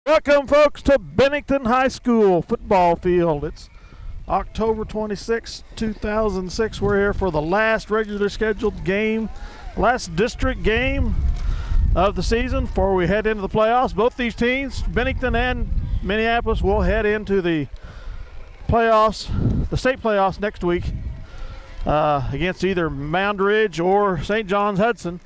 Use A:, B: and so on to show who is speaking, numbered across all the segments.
A: Welcome, folks, to Bennington High School football field. It's October 26, 2006. We're here for the last regular scheduled game, last district game of the season before we head into the playoffs. Both these teams, Bennington and Minneapolis, will head into the playoffs, the state playoffs next week against either Mound Ridge or St. John's Hudson.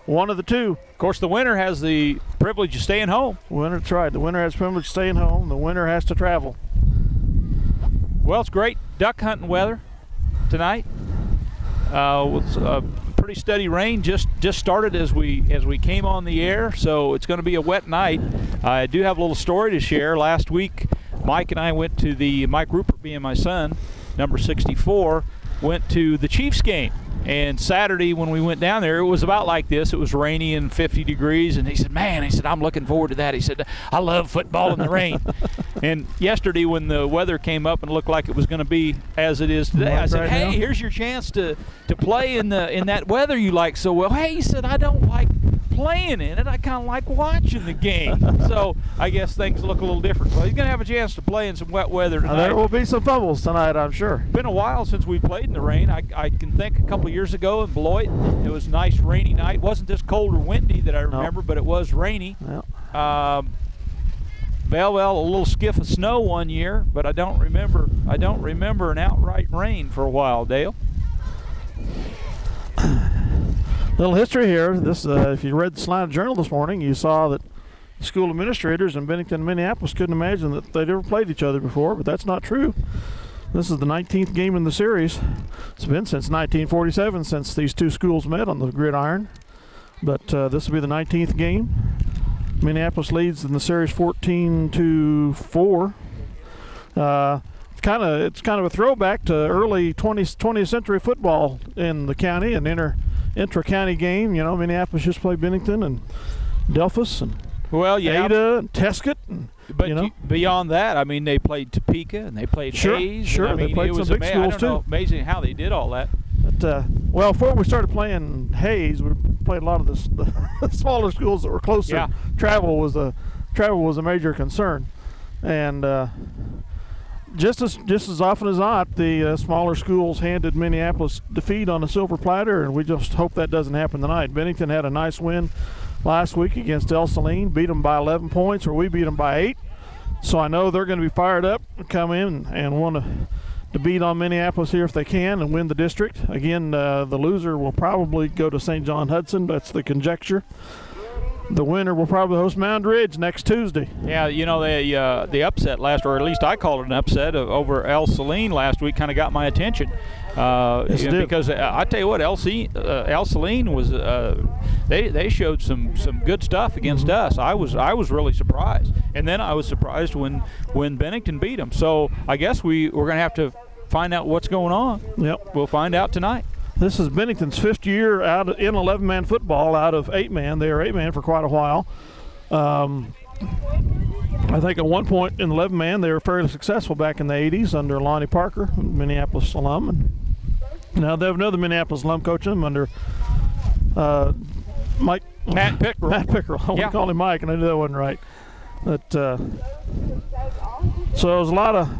A: One of the two.
B: Of course, the winner has the privilege of staying home.
A: That's right. The winner has the privilege of staying home. The winner has to travel.
B: Well, it's great duck hunting weather tonight. With pretty steady rain just started as we came on the air, so it's going to be a wet night. I do have a little story to share. Last week, Mike and I went to Mike Rupert, being my son, number 64, went to the Chiefs game. And Saturday when we went down there, it was about like this. It was rainy and 50 degrees. And he said, man, I'm looking forward to that. He said, I love football in the rain. And yesterday when the weather came up and looked like it was going to be as it is today, I said, hey, here's your chance to play in that weather you like so well. Hey, he said, I don't like playing in it. I kind of like watching the game. So I guess things look a little different. Well, he's going to have a chance to play in some wet weather tonight.
A: There will be some fumbles tonight, I'm sure.
B: Been a while since we played in the rain. I can think a couple years ago in Beloit, it was a nice rainy night. It wasn't this cold or windy that I remember, but it was rainy. Belleville, a little skiff of snow one year, but I don't remember an outright rain for a while, Dale.
A: Little history here. This, if you read the Salina Journal this morning, you saw that the school administrators in Bennington and Minneapolis couldn't imagine that they'd ever played each other before, but that's not true. This is the 19th game in the series. It's been since 1947 since these two schools met on the gridiron, but this will be the 19th game. Minneapolis leads in the series 14-4. It's kind of a throwback to early 20th century football in the county, an intra-county game. You know, Minneapolis just played Bennington and Delphus and Ada and Tescott.
B: But beyond that, I mean, they played Topeka and they played Hayes.
A: Sure,
B: I mean,
A: they played some big schools too.
B: Amazing how they did all that.
A: But, well, before we started playing Hayes, we played a lot of the smaller schools that were closer.
B: Yeah.
A: Travel was a major concern, and just as often as not, the smaller schools handed Minneapolis defeat on a silver platter, and we just hope that doesn't happen tonight. Bennington had a nice win last week against El Saline, beat them by 11 points, or we beat them by 8. So I know they're going to be fired up, come in and want to beat on Minneapolis here if they can and win the district. Again, the loser will probably go to St. John Hudson. That's the conjecture. The winner will probably host Mound Ridge next Tuesday.
B: Yeah, you know, the upset last, or at least I called it an upset over El Saline last week, kind of got my attention. Because I tell you what, El Saline was they showed some good stuff against us. I was really surprised, and then I was surprised when Bennington beat them. So I guess we're going to have to find out what's going on.
A: Yep,
B: we'll find out tonight.
A: This is Bennington's 5th year out in 11-man football out of 8-man. They were 8-man for quite a while. I think at one point in 11-man they were fairly successful back in the 80s under Lonnie Parker, Minneapolis alum. And now they have another Minneapolis alum coaching them under Matt
B: Pickerel.
A: Matt Pickerel. I want to call him Mike, and I knew that wasn't right. But so there's a lot of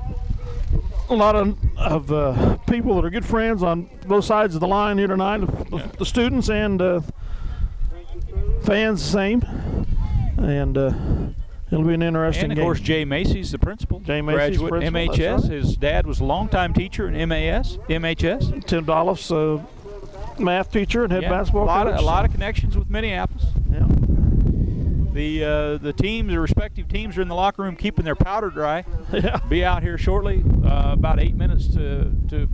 A: people that are good friends on both sides of the line here tonight. The students and fans the same, and it'll be an interesting game.
B: And of course, Jay Macy's the principal.
A: Jay Macy's
B: graduate
A: principal,
B: MHS.
A: right.
B: His dad was a longtime teacher in MHS.
A: Tim Dolliff's math teacher and head basketball coach.
B: A lot of connections with Minneapolis.
A: Yeah.
B: The respective teams are in the locker room keeping their powder dry.
A: Yeah.
B: Be out here shortly, about 8 minutes to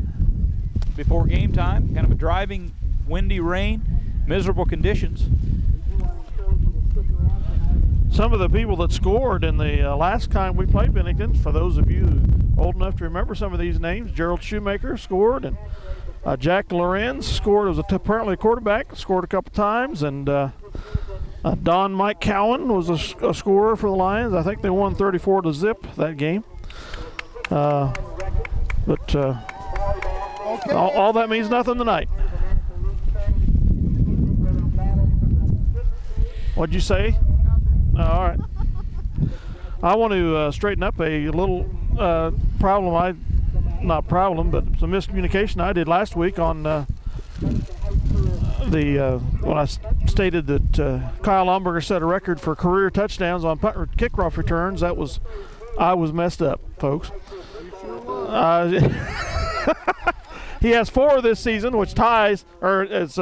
B: before game time. Kind of a driving, windy rain, miserable conditions.
A: Some of the people that scored in the last time we played Bennington, for those of you old enough to remember some of these names, Gerald Shoemaker scored, and Jack Lorenz scored. Was apparently a quarterback, scored a couple times, and Don Mike Cowan was a scorer for the Lions. I think they won 34-0 that game. But all that means nothing tonight. What'd you say? Oh, all right. I want to straighten up a little problem. Not problem, but some miscommunication I did last week on when I stated that Kyle Lomberger set a record for career touchdowns on punt kickoff returns. I was messed up, folks. He has 4 this season, which ties, or it's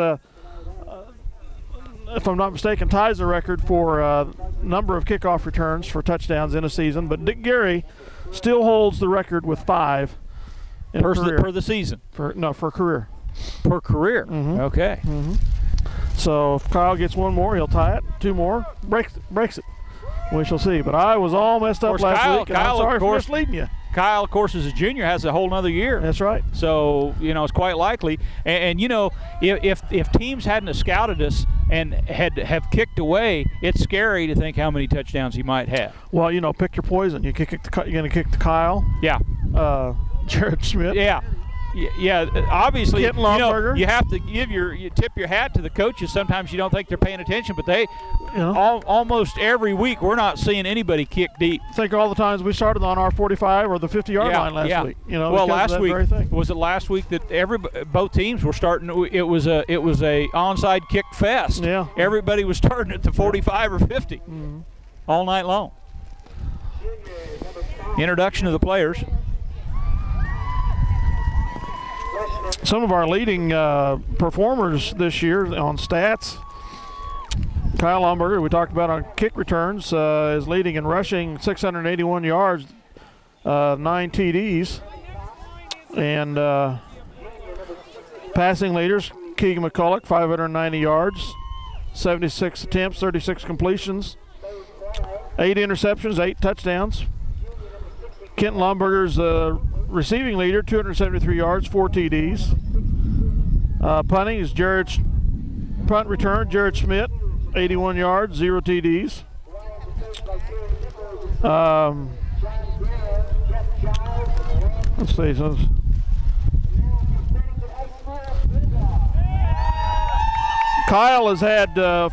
A: if I'm not mistaken, ties the record for number of kickoff returns for touchdowns in a season. But Dick Gary still holds the record with 5
B: per the season.
A: For career.
B: Per career.
A: Mm-hmm.
B: Okay.
A: Mm-hmm. So if Kyle gets 1 more, he'll tie it. 2 more, breaks it. We shall see. But I was all messed up last week.
B: Kyle,
A: I'm sorry
B: of course,
A: for misleading you.
B: Kyle, of course, as a junior, has a whole nother year.
A: That's right.
B: So, it's quite likely. And if teams hadn't have scouted us and have kicked away, it's scary to think how many touchdowns he might have.
A: Well, pick your poison. You're going to kick to Kyle.
B: Yeah.
A: Jared Schmidt.
B: Yeah. Yeah, obviously, you have to you tip your hat to the coaches. Sometimes you don't think they're paying attention, but they almost every week we're not seeing anybody kick deep.
A: Think all the times we started on our 45 or the 50-yard line last week.
B: Well, last week was it last week that both teams were starting. It was a onside kick fest.
A: Yeah,
B: everybody was starting at the 45 or 50 all night long. Introduction of the players.
A: Some of our leading performers this year on stats. Kyle Lomberger, we talked about on kick returns, is leading in rushing, 681 yards, 9 TDs. And passing leaders, Keegan McCulloch, 590 yards, 76 attempts, 36 completions, 8 interceptions, 8 touchdowns. Kent Lomberger's receiving leader, 273 yards, 4 TDs. Punting is punt return, Jared Schmidt, 81 yards, 0 TDs. Let's see. So Kyle has had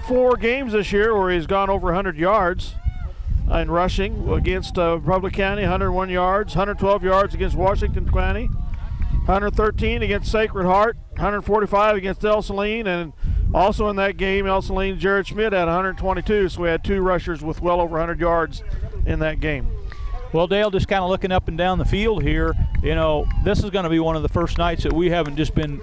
A: 4 games this year where he's gone over 100 yards. In rushing against Republic County, 101 yards, 112 yards against Washington County, 113 against Sacred Heart, 145 against El Saline, and also in that game, El Saline, Jared Schmidt had 122, so we had 2 rushers with well over 100 yards in that game.
B: Well, Dale, just kind of looking up and down the field here, this is going to be one of the first nights that we haven't just been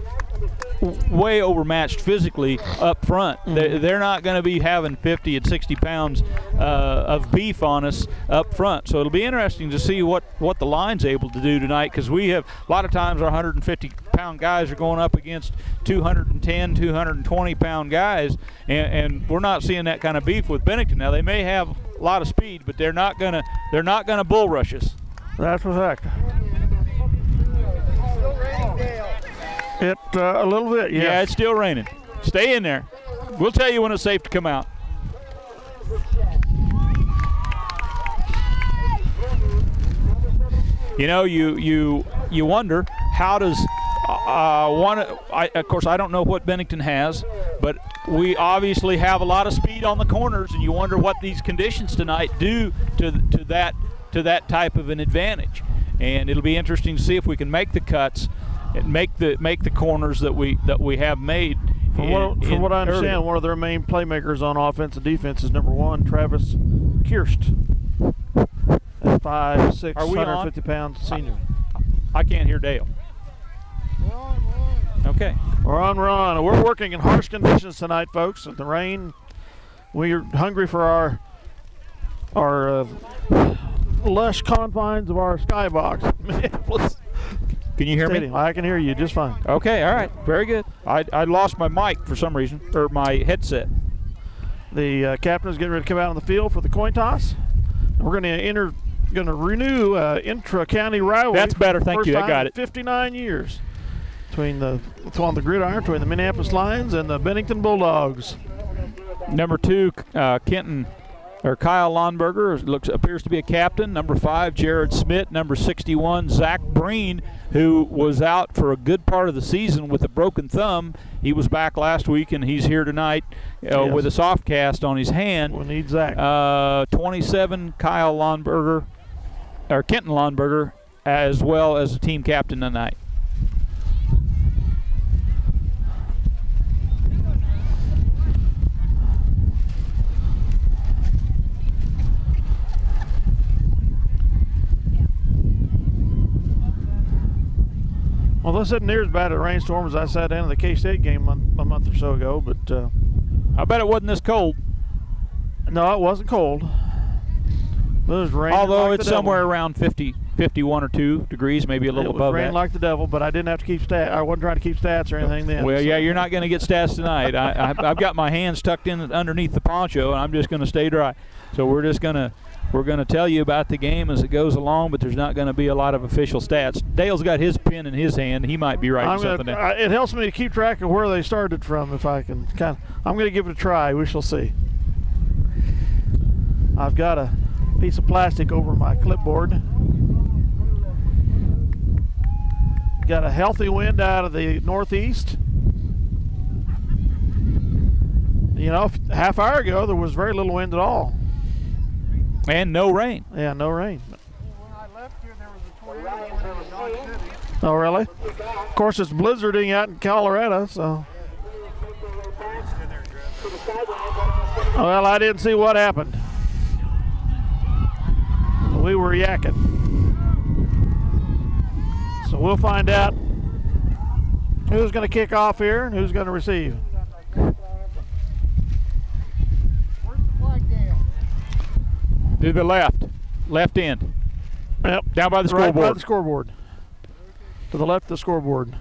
B: way overmatched physically up front. They're not going to be having 50 and 60 pounds of beef on us up front. So it'll be interesting to see what the line's able to do tonight, because we have a lot of times our 150-pound guys are going up against 210, 220-pound guys, and we're not seeing that kind of beef with Bennington. Now they may have a lot of speed, but they're not gonna bull rush us.
A: That's a fact. A little bit, yes.
B: Yeah, it's still raining. Stay in there. We'll tell you when it's safe to come out. You wonder, how does of course I don't know what Bennington has, but we obviously have a lot of speed on the corners, and you wonder what these conditions tonight do to that type of an advantage. And it'll be interesting to see if we can make the cuts and make the corners that we have made.
A: From what I understand, early. One of their main playmakers on offense and defense is number 1, Travis Kirst, at 5'6", 150-pound senior.
B: I can't hear Dale. Okay.
A: We're on. We're working in harsh conditions tonight, folks. The rain. We're hungry for our lush confines of our skybox, Minneapolis.
B: Can you hear me?
A: I can hear you just fine.
B: Okay, all right, very good. I lost my mic for some reason, or my headset.
A: The captain is getting ready to come out on the field for the coin toss. We're going to renew intra-county rivalry.
B: That's better. Thank you. I got it.
A: 59 years on the gridiron between the Minneapolis Lions and the Bennington Bulldogs.
B: Number 2, Kenton or Kyle Lonberger appears to be a captain. Number 5, Jared Smith. Number 61, Zach Breen, who was out for a good part of the season with a broken thumb. He was back last week, and he's here tonight with a soft cast on his hand.
A: We need Zach.
B: 27, Kyle Lonberger, or Kenton Lonberger, as well as the team captain tonight.
A: Well, this isn't near as bad a rainstorm as I sat down in the K-State game a month or so ago, but
B: I bet it wasn't this cold.
A: No, it wasn't cold. It was raining.
B: Although
A: like
B: it's
A: the
B: somewhere
A: devil.
B: around 51 or 2 degrees, maybe a little above
A: It was raining
B: that.
A: like the devil, but I didn't have to keep stats. I wasn't trying to keep stats or anything then.
B: Well,
A: so.
B: yeah, you're not going to get stats tonight. I've got my hands tucked in underneath the poncho, and I'm just going to stay dry. So we're going to tell you about the game as it goes along, but there's not going to be a lot of official stats. Dale's got his pen in his hand. He might be writing something down.
A: It helps me to keep track of where they started from if I can I'm going to give it a try. We shall see. I've got a piece of plastic over my clipboard. Got a healthy wind out of the northeast. You know, half hour ago there was very little wind at all.
B: And no rain.
A: Yeah, no rain.
C: When I left here, there was a tornado in Dodge City.
A: Oh, really? Of course, it's blizzarding out in Colorado, so. Well, I didn't see what happened. We were yakking. So we'll find out who's going to kick off here and who's going to receive.
C: Where's the flag, Dale?
B: To the left end.
A: Yep.
B: Down by the
A: Right
B: scoreboard.
A: by the scoreboard. To the left of the scoreboard.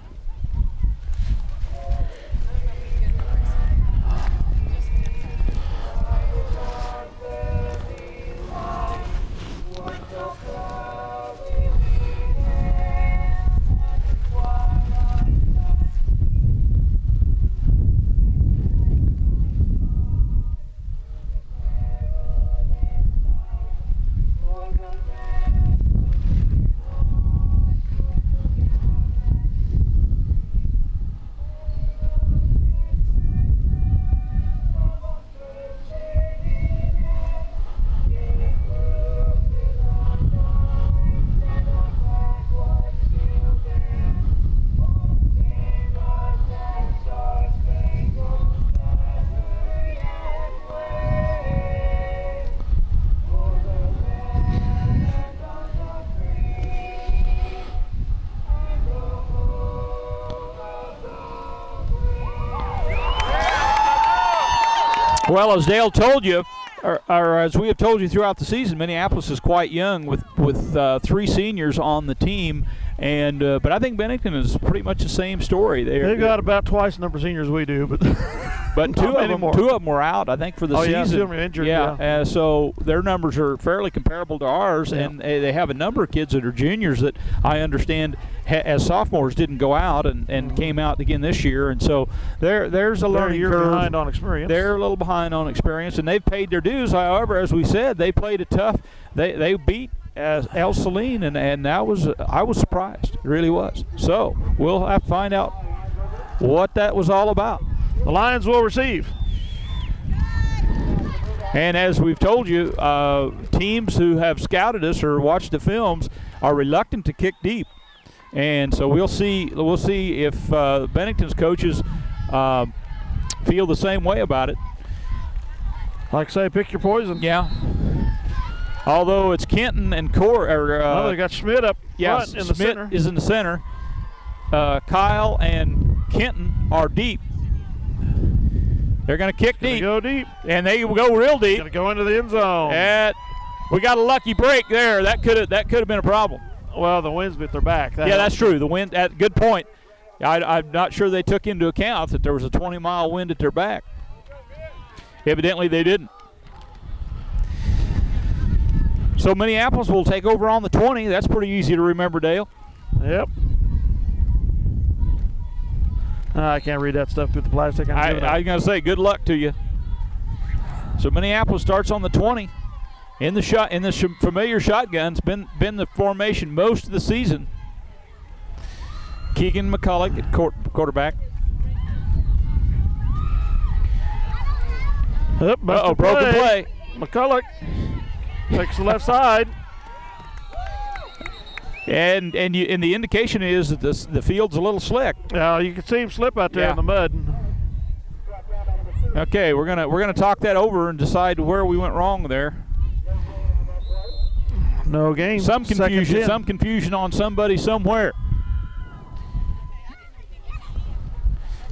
B: Well, as Dale told you, or as we have told you throughout the season, Minneapolis is quite young with 3 seniors on the team, and but I think Bennington is pretty much the same story.
A: They've got about twice the number of seniors we do, but
B: but two of them were out, I think, for the season.
A: Yeah, 2 of them are injured. Yeah.
B: So their numbers are fairly comparable to ours, and they have a number of kids that are juniors that I understand as sophomores didn't go out and came out again this year, and so there's a learning curve.
A: They're behind on experience.
B: They're a little behind on experience, and they've paid their dues. However, as we said, they played it tough. They beat El Saline, and I was surprised. It really was. So we'll have to find out what that was all about.
A: The Lions will receive.
B: And as we've told you, teams who have scouted us or watched the films are reluctant to kick deep, and so we'll see if Bennington's coaches feel the same way about it.
A: Like I say, pick your poison.
B: Yeah. Although it's Kenton and
A: they got Schmidt up front in the center.
B: Schmidt is in the center. Kyle and Kenton are deep. They're going to kick deep.
A: Go deep.
B: And they will go real deep.
A: Going to go into the end zone.
B: We got a lucky break there. That could have been a problem.
A: Well, the wind's at their back.
B: That's true. The wind. Good point. I'm not sure they took into account that there was a 20-mile wind at their back. Evidently, they didn't. So Minneapolis will take over on the 20. That's pretty easy to remember, Dale.
A: Yep. I can't read that stuff through the plastic.
B: I'm going to say good luck to you. So Minneapolis starts on the 20 in the familiar shotgun. It's been the formation most of the season. Keegan McCulloch at quarterback.
A: Broken play. McCulloch takes the left side.
B: And the indication is that the field's a little slick.
A: Yeah, you can see him slip out there in the mud.
B: Okay, we're gonna talk that over and decide where we went wrong there.
A: No game.
B: Some confusion on somebody somewhere.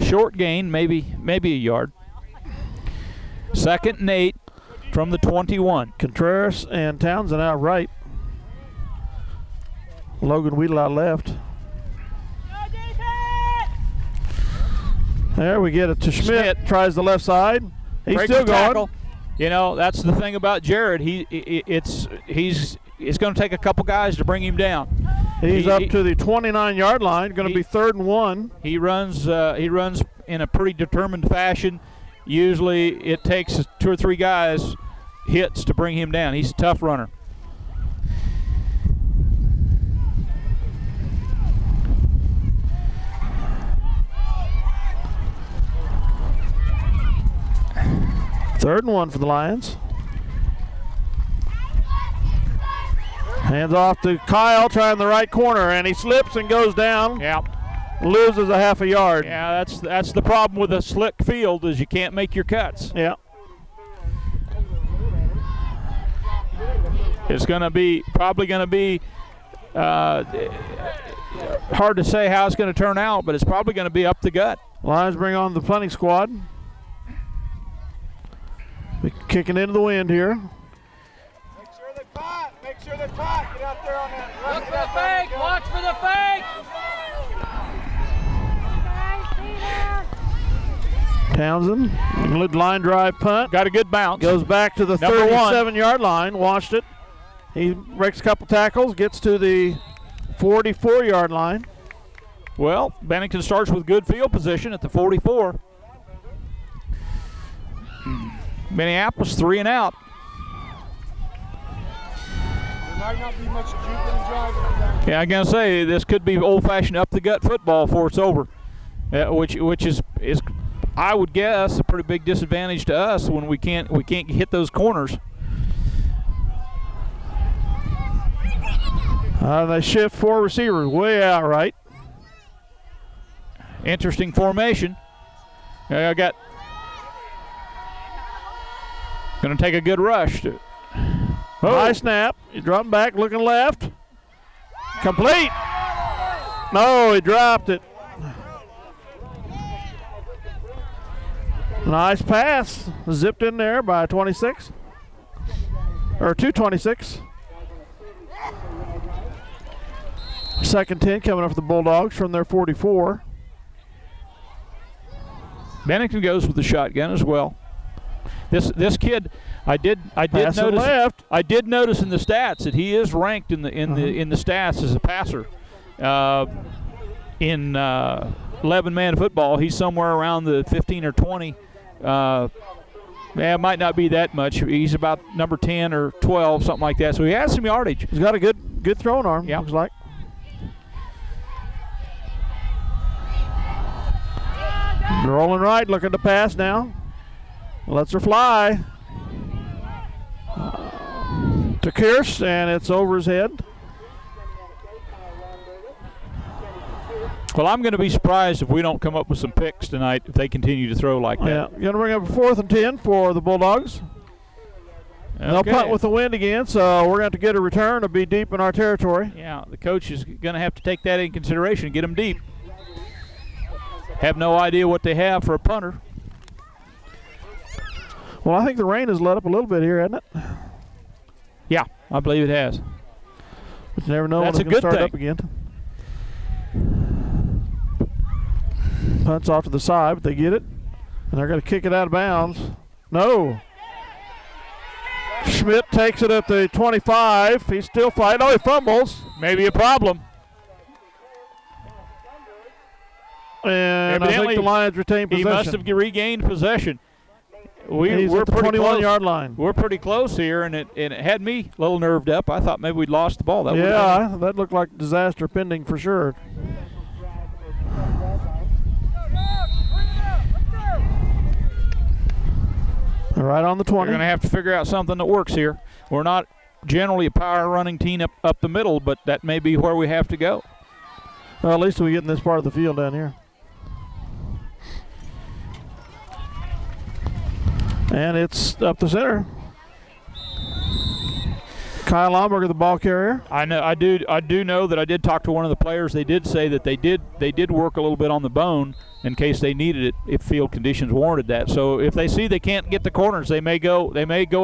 B: Short gain, maybe a yard. 2nd and 8 from the 21.
A: Contreras and Townsend out right. Logan Weedle out left. There we get it to Schmidt. Tries the left side. He's still going.
B: You know, that's the thing about Jared. It's going to take a couple guys to bring him down.
A: He's up to the 29-yard line. Going to be 3rd and 1.
B: He runs in a pretty determined fashion. Usually it takes 2 or 3 guys hits to bring him down. He's a tough runner.
A: Third and 1 for the Lions. Hands off to Kyle, trying the right corner, and he slips and goes down.
B: Yeah.
A: Loses a half a yard.
B: Yeah, that's the problem with a slick field, is you can't make your cuts.
A: Yeah.
B: It's probably going to be hard to say how it's going to turn out, but it's probably going to be up the gut.
A: Lions bring on the punting squad. Kicking into the wind here.
C: Make sure they pot. Make sure they pot. Get out there on that.
D: Look for the fake. Watch for the fake.
A: Townsend, line drive punt.
B: Got a good bounce.
A: Goes back to the 37-yard line. Washed it. He breaks a couple tackles. Gets to the 44-yard line.
B: Well, Bennington starts with good field position at the 44. Minneapolis 3 and out.
C: There might not be much juking and driving.
B: Yeah, I'm gonna say this could be old-fashioned up-the-gut football before it's over, which is I would guess a pretty big disadvantage to us when we can't hit those corners.
A: They shift 4 receivers way out right.
B: Interesting formation. I got. Going to take a good rush.
A: High snap. He's dropping back, looking left. Complete. No, he dropped it. Nice pass. Zipped in there by 26. Or 226. 2nd 10 coming up for the Bulldogs from their 44.
B: Bennington goes with the shotgun as well. This kid, I did notice in the stats that he is ranked in the stats as a passer. In 11-man football, he's somewhere around the 15 or 20. It might not be that much. He's about number 10 or 12, something like that. So he has some yardage.
A: He's got a good throwing arm.
B: Yeah.
A: Looks like. Rolling right, looking to pass now. Lets her fly to Kearse, and it's over his head.
B: Well, I'm going to be surprised if we don't come up with some picks tonight if they continue to throw like that.
A: Yeah, going to bring up a 4th and 10 for the Bulldogs. Okay. They'll punt with the wind again, so we're going to have to get a return to be deep in our territory.
B: Yeah, the coach is going to have to take that in consideration, get them deep. Have no idea what they have for a punter.
A: Well, I think the rain has let up a little bit here, hasn't it?
B: Yeah, I believe it has.
A: But you never know when
B: That's
A: it's
B: a
A: going to
B: good
A: start
B: thing.
A: up again. Punts off to the side, but they get it. And they're going to kick it out of bounds. No. Schmidt takes it at the 25. He's still fighting. Oh, he fumbles.
B: Maybe a problem.
A: And I think the Lions retain possession.
B: He must have regained possession. we're
A: at the
B: pretty
A: 21-yard line.
B: We're pretty close here, and it had me a little nerved up. I thought maybe we'd lost the ball.
A: That looked like disaster pending for sure. Right on the 20.
B: We're going to have to figure out something that works here. We're not generally a power running team up the middle, but that may be where we have to go.
A: Well, at least we get in this part of the field down here. And it's up the center. Kyle Lomberger, the ball carrier.
B: I know. I do know that I did talk to one of the players. They did say that they did work a little bit on the bone in case they needed it if field conditions warranted that. So if they see they can't get the corners, they may go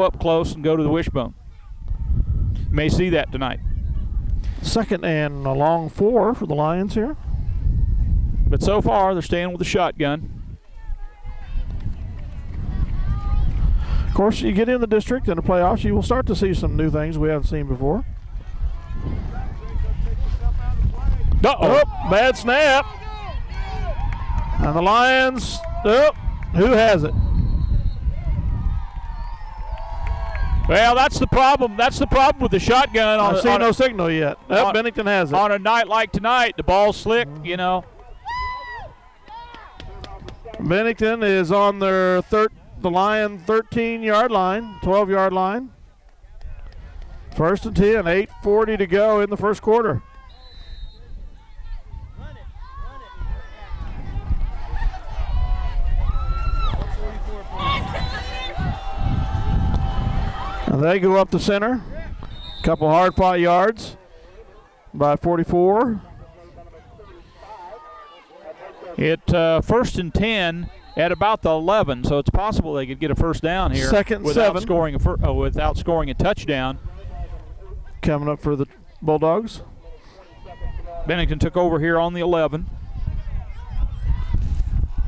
B: up close and go to the wishbone. May see that tonight.
A: Second and a long 4 for the Lions here.
B: But so far they're staying with the shotgun.
A: Of course, you get in the district and the playoffs, you will start to see some new things we haven't seen before.
B: Uh-oh.
A: Oh, bad snap. And the Lions, who has it?
B: Well, that's the problem. That's the problem with the shotgun.
A: I see no signal yet. Bennington has it.
B: On a night like tonight, the ball's slick, you know.
A: Bennington is on their the Lion 13-yard line, 12-yard line. First and 10, 8:40 to go in the first quarter. And they go up the center. Couple hard-fought yards by 44.
B: First and 10 at about the 11, so it's possible they could get a first down here.
A: Second and
B: without
A: 7.
B: Scoring a touchdown.
A: Coming up for the Bulldogs.
B: Bennington took over here on the 11.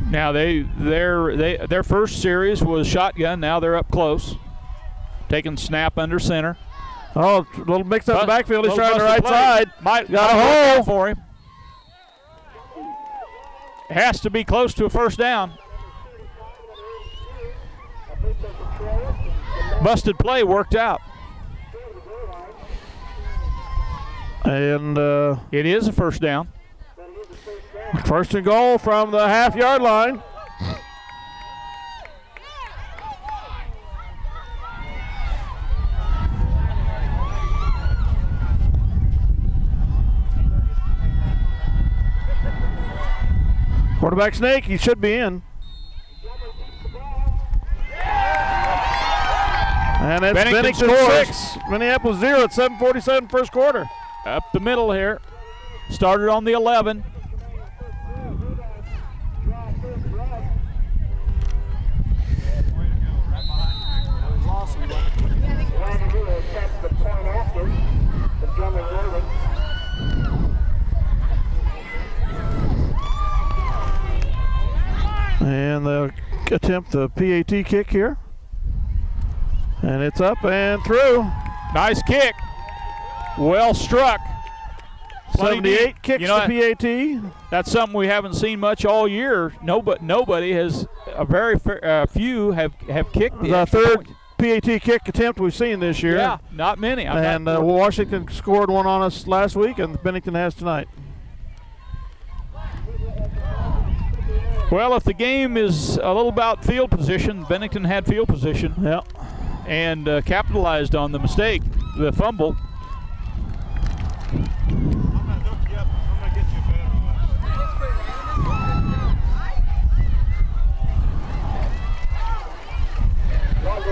B: Now their first series was shotgun. Now they're up close, taking snap under center.
A: Oh, a little mix up the backfield. He's trying the right
B: play.
A: side.
B: Got a hole for him. Has to be close to a first down. Busted play worked out.
A: And
B: it is a first down.
A: First and goal from the half-yard line. Quarterback sneak, he should be in. And it's Bennington 6, Minneapolis 0 at 7:47 first quarter.
B: Up the middle here. Started on the 11.
A: And they'll attempt the PAT kick here. And it's up and through.
B: Nice kick. Well struck.
A: 78 kicks the PAT.
B: That's something we haven't seen much all year. Nobody has, very few have kicked
A: the third PAT kick attempt we've seen this year.
B: Yeah, not many.
A: Washington scored one on us last week, and Bennington has tonight.
B: Well, if the game is a little about field position, Bennington had field position.
A: Yeah.
B: And capitalized on the mistake, the fumble.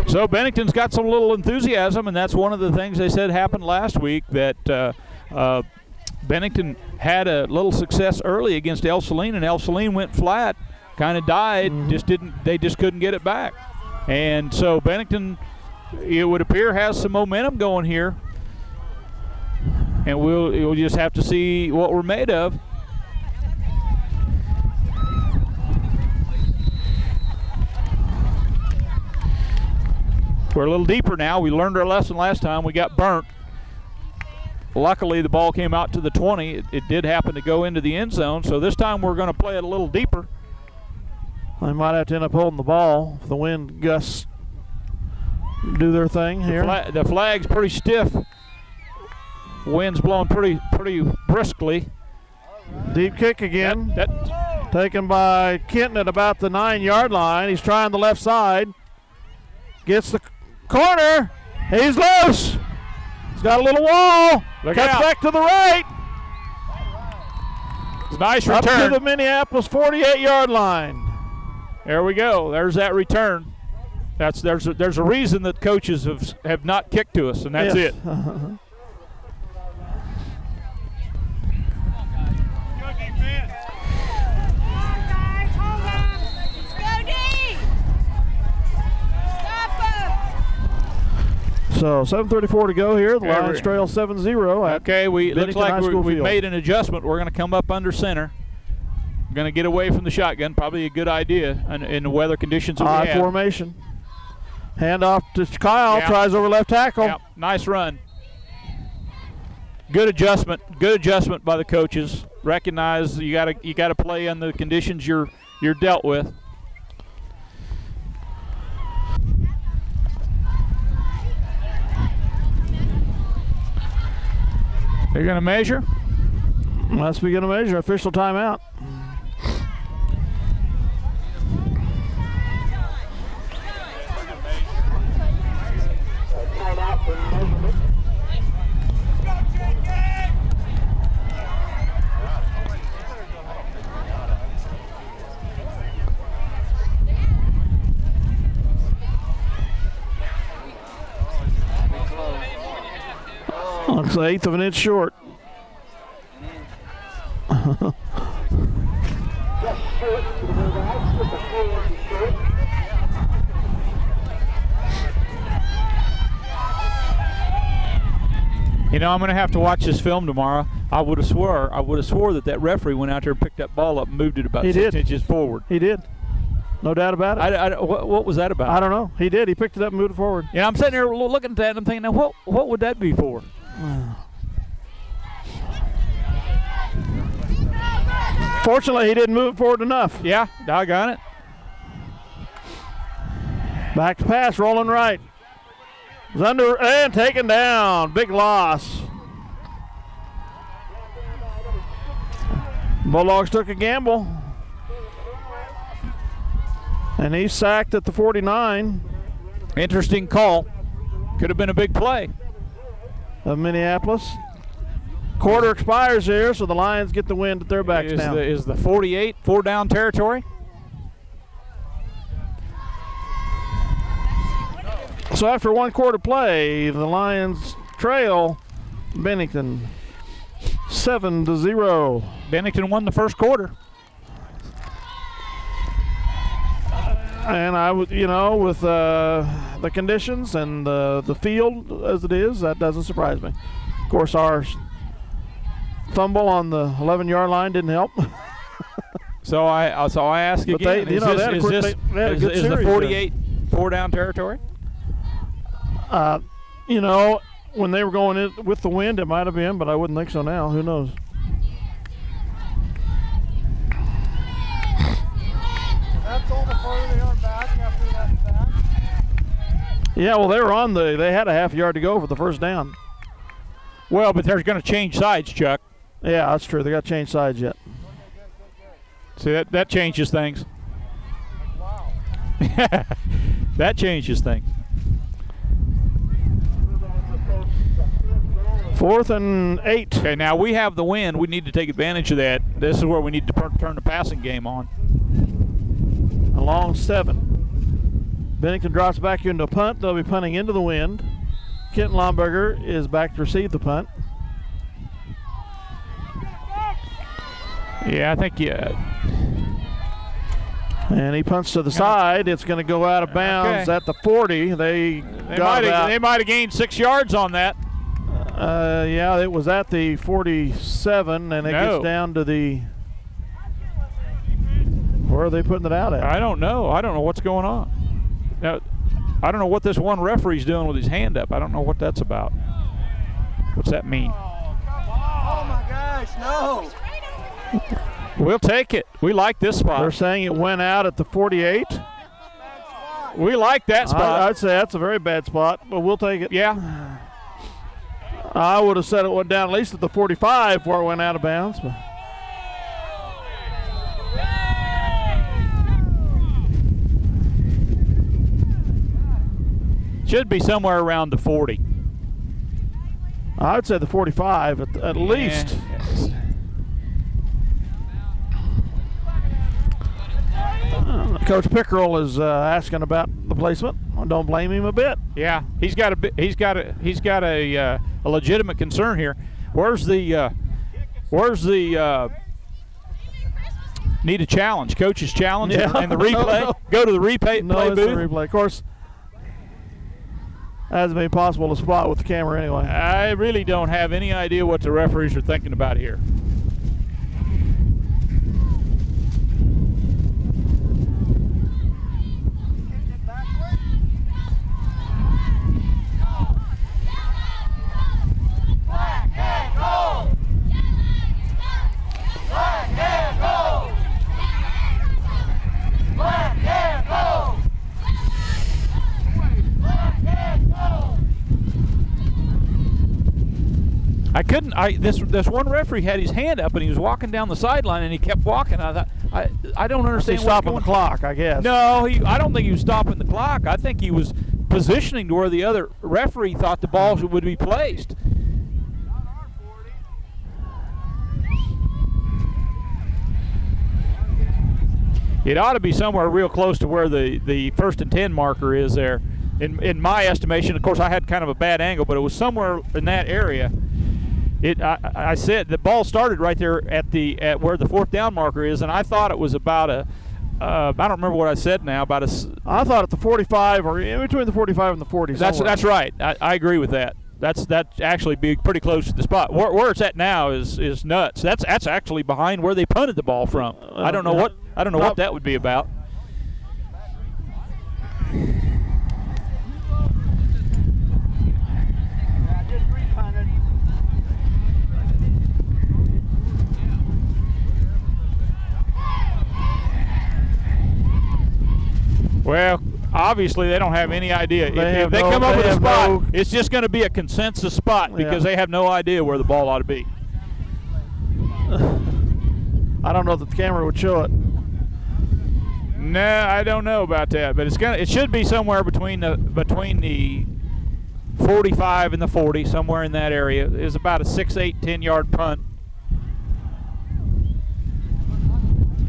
B: So Bennington's got some little enthusiasm, and that's one of the things they said happened last week, that Bennington had a little success early against El Saline, and El Saline went flat, kind of died, they just couldn't get it back. And so Bennington, it would appear, has some momentum going here, and we'll just have to see what we're made of. We're a little deeper now. We learned our lesson last time. We got burnt. Luckily, the ball came out to the 20. It did happen to go into the end zone, so this time we're going to play it a little deeper.
A: They might have to end up holding the ball if the wind gusts do their thing here.
B: The flag's pretty stiff. Wind's blowing pretty briskly.
A: Deep kick again. Taken by Kenton at about the 9-yard line. He's trying the left side. Gets the corner. He's loose. He's got a little wall.
B: Look
A: Cuts
B: out.
A: back to the right.
B: It's a nice
A: Up
B: return.
A: to the Minneapolis 48-yard line.
B: There we go. There's that return. There's a reason that coaches have not kicked to us, and that's
A: Yes.
B: it.
A: So 7:34 to go here. The Lions trail 7-0.
B: Okay, looks
A: Bennington
B: like
A: High School
B: we've
A: field.
B: made an adjustment. We're going to come up under center. We're going to get away from the shotgun. Probably a good idea in the weather conditions that we
A: High
B: have.
A: formation. Hand off to Kyle.
B: Yeah.
A: Tries over left tackle.
B: Yeah, nice run. Good adjustment. Good adjustment by the coaches. Recognize you got to play in the conditions you're dealt with. They're going to measure.
A: Must be going to measure. Official timeout. Looks an eighth of an inch short.
B: You know, I'm going to have to watch this film tomorrow. I would have swore that referee went out there and picked that ball up and moved it about 6 inches forward.
A: He did. No doubt about it.
B: What was that about?
A: I don't know. He did. He picked it up and moved it forward.
B: Yeah, I'm sitting there looking at that and I'm thinking, now what would that be for?
A: Fortunately, he didn't move it forward enough.
B: Yeah, doggone it.
A: Back to pass, rolling right. Is under and taken down. Big loss. Bulldogs took a gamble. And he's sacked at the 49.
B: Interesting call. Could have been a big play.
A: Of Minneapolis. Quarter expires here, so the Lions get the win at their backs now.
B: Is the 48 4-down territory?
A: So after one quarter play, the Lions trail Bennington 7-0.
B: Bennington won the first quarter.
A: And I would, with the conditions and the field as it is, that doesn't surprise me. Of course, our fumble on the 11-yard line didn't help.
B: So I ask
A: But
B: again:
A: they
B: is the 48 4-down territory?
A: When they were going in with the wind, it might have been, but I wouldn't think so now. Who knows?
C: That's all the farther they are back after that back.
A: Yeah, well, they had a half yard to go for the first down.
B: Well, but they're going to change sides, Chuck.
A: Yeah, that's true. They got to change sides yet.
B: See, that changes things.
C: Wow.
B: That changes things.
A: 4th and 8.
B: Okay, now we have the win. We need to take advantage of that. This is where we need to turn the passing game on.
A: A long 7. Bennington drops back into a punt. They'll be punting into the wind. Kenton Lomberger is back to receive the punt.
B: Yeah, I think
A: And he punts to the side. It's going to go out of bounds at the 40. They might
B: have gained 6 yards on that.
A: Yeah, it was at the 47, and it gets down to the. Where are they putting it out at?
B: I don't know. I don't know what's going on. Now, I don't know what this one referee's doing with his hand up. I don't know what that's about. What's that mean?
C: Oh, come on. Oh, my gosh, no.
B: We'll take it. We like this spot.
A: They're saying it went out at the 48.
B: We like that spot.
A: I'd say that's a very bad spot, but we'll take it.
B: Yeah.
A: I would have said it went down at least at the 45 before it went out of bounds. But
B: should be somewhere around the 40.
A: I would say the 45 at least.
B: Yes.
A: Coach Pickerel is asking about the placement. I don't blame him a bit.
B: Yeah, he's got a legitimate concern here. Where's the need a challenge, coach's challenge,
A: Yeah.
B: and the replay?
A: No.
B: Go to the replay
A: No,
B: play
A: it's the
B: booth.
A: replay. Of course, hasn't been possible to spot with the camera anyway.
B: I really don't have any idea what the referees are thinking about here. This one referee had his hand up and he was walking down the sideline and he kept walking. I thought, I don't understand.
A: He's stopping the clock, I guess.
B: No, I don't think he was stopping the clock. I think he was positioning to where the other referee thought the ball would be placed. It ought to be somewhere real close to where the 1st and 10 marker is there. In my estimation, of course, I had kind of a bad angle, but it was somewhere in that area. I said the ball started right there at where the 4th down marker is, and I thought it was about a I don't remember what I said now.
A: I thought at the 45 or in between the 45 and the 40.
B: That's right. I agree with that. That actually be pretty close to the spot. Where it's at now is nuts. That's actually behind where they punted the ball from. I don't know what that would be about. Well, obviously they don't have any idea. If they come up with a spot, it's just going to be a consensus spot because they have no idea where the ball ought to be.
A: I don't know that the camera would show it.
B: No, I don't know about that, but it should be somewhere between the 45 and the 40, somewhere in that area. It's about a 6, 8, 10-yard punt.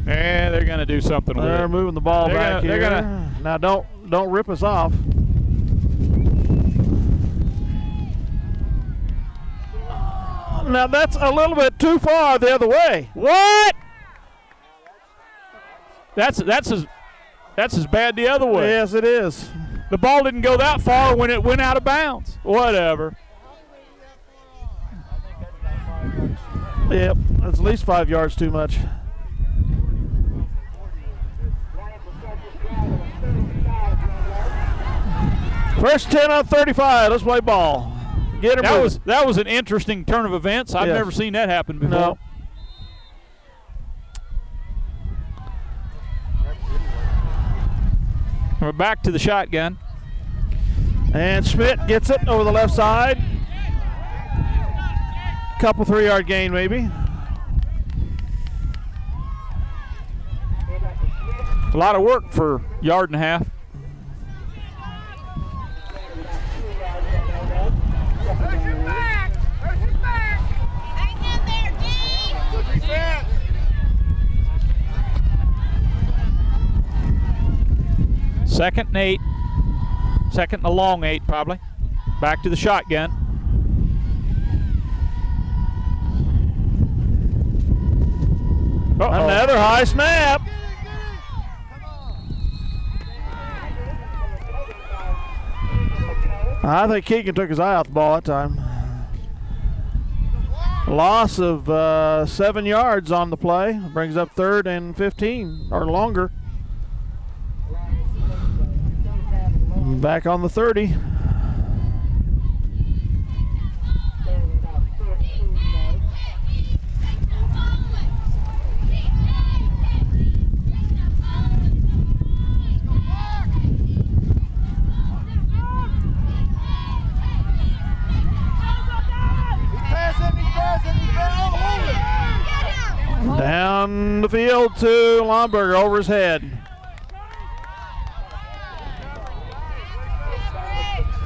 B: And they're going to do something with it.
A: They're moving the ball back here. Now don't rip us off. Now that's a little bit too far the other way.
B: What? That's as bad the other way.
A: Yes, it is.
B: The ball didn't go that far when it went out of bounds. Whatever.
A: Yep, that's at least 5 yards too much. First 10 on 35. Let's play ball. Get him.
B: That was an interesting turn of events. I've never seen that happen before.
A: No.
B: We're back to the shotgun.
A: And Schmidt gets it over the left side. Couple 3-yard gain maybe.
B: A lot of work for a yard and a half. Second and 8. Second and a long 8 probably. Back to the shotgun.
A: Another high snap. I think Keegan took his eye off the ball that time. Loss of 7 yards on the play. Brings up 3rd and 15 or longer. Back on the 30. Down the field to Lomberger over his head.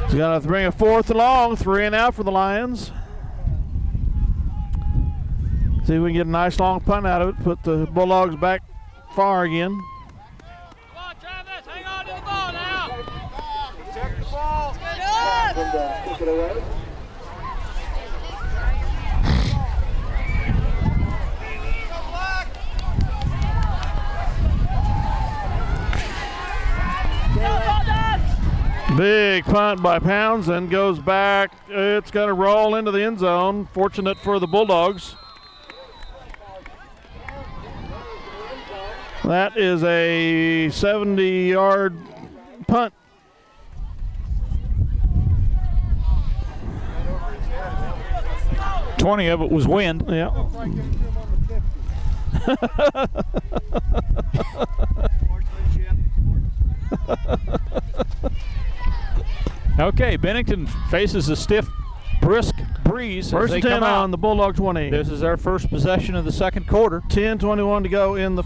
A: He's going to bring a 4th and long, 3 and out for the Lions. See if we can get a nice long punt out of it, put the Bulldogs back far again.
D: Come on, Travis, hang on to the ball now.
C: Protect the ball.
D: Good.
A: Big punt by Pounds and goes back. It's going to roll into the end zone. Fortunate for the Bulldogs. That is a 70-yard punt.
B: $20 of it was wind.
A: Yeah.
B: Okay, Bennington faces a stiff, brisk breeze.
A: First and 10 on the Bulldog 20.
B: This is our first possession of the second quarter.
A: 10:21 to go in the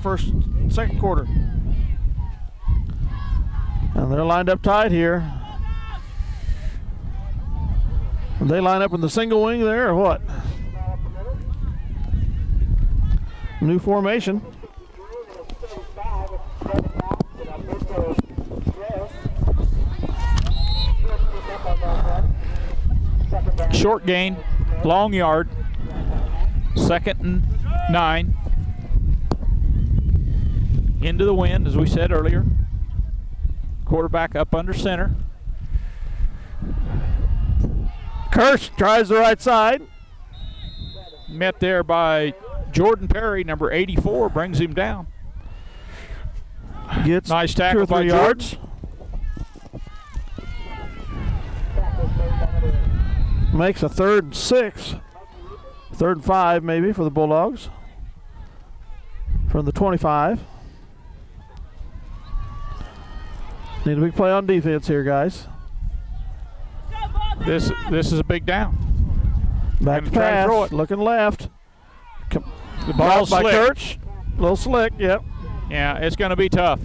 A: second quarter. And they're lined up tight here. And they line up in the single wing there or what? New formation.
B: Short gain, long yard, 2nd and 9. Into the wind, as we said earlier. Quarterback up under center.
A: Kirsch tries the right side.
B: Met there by Jordan Perry, number 84, brings him down.
A: Gets
B: nice tackle
A: 2 or 3
B: by
A: yards. Makes a 3rd and 6. 3rd and 5 maybe for the Bulldogs. From the 25. Need a big play on defense here, guys.
B: This is a big down.
A: Back to pass, looking left.
B: The ball's
A: by
B: slick.
A: Kirch. A little slick, yep.
B: Yeah, it's going to be tough.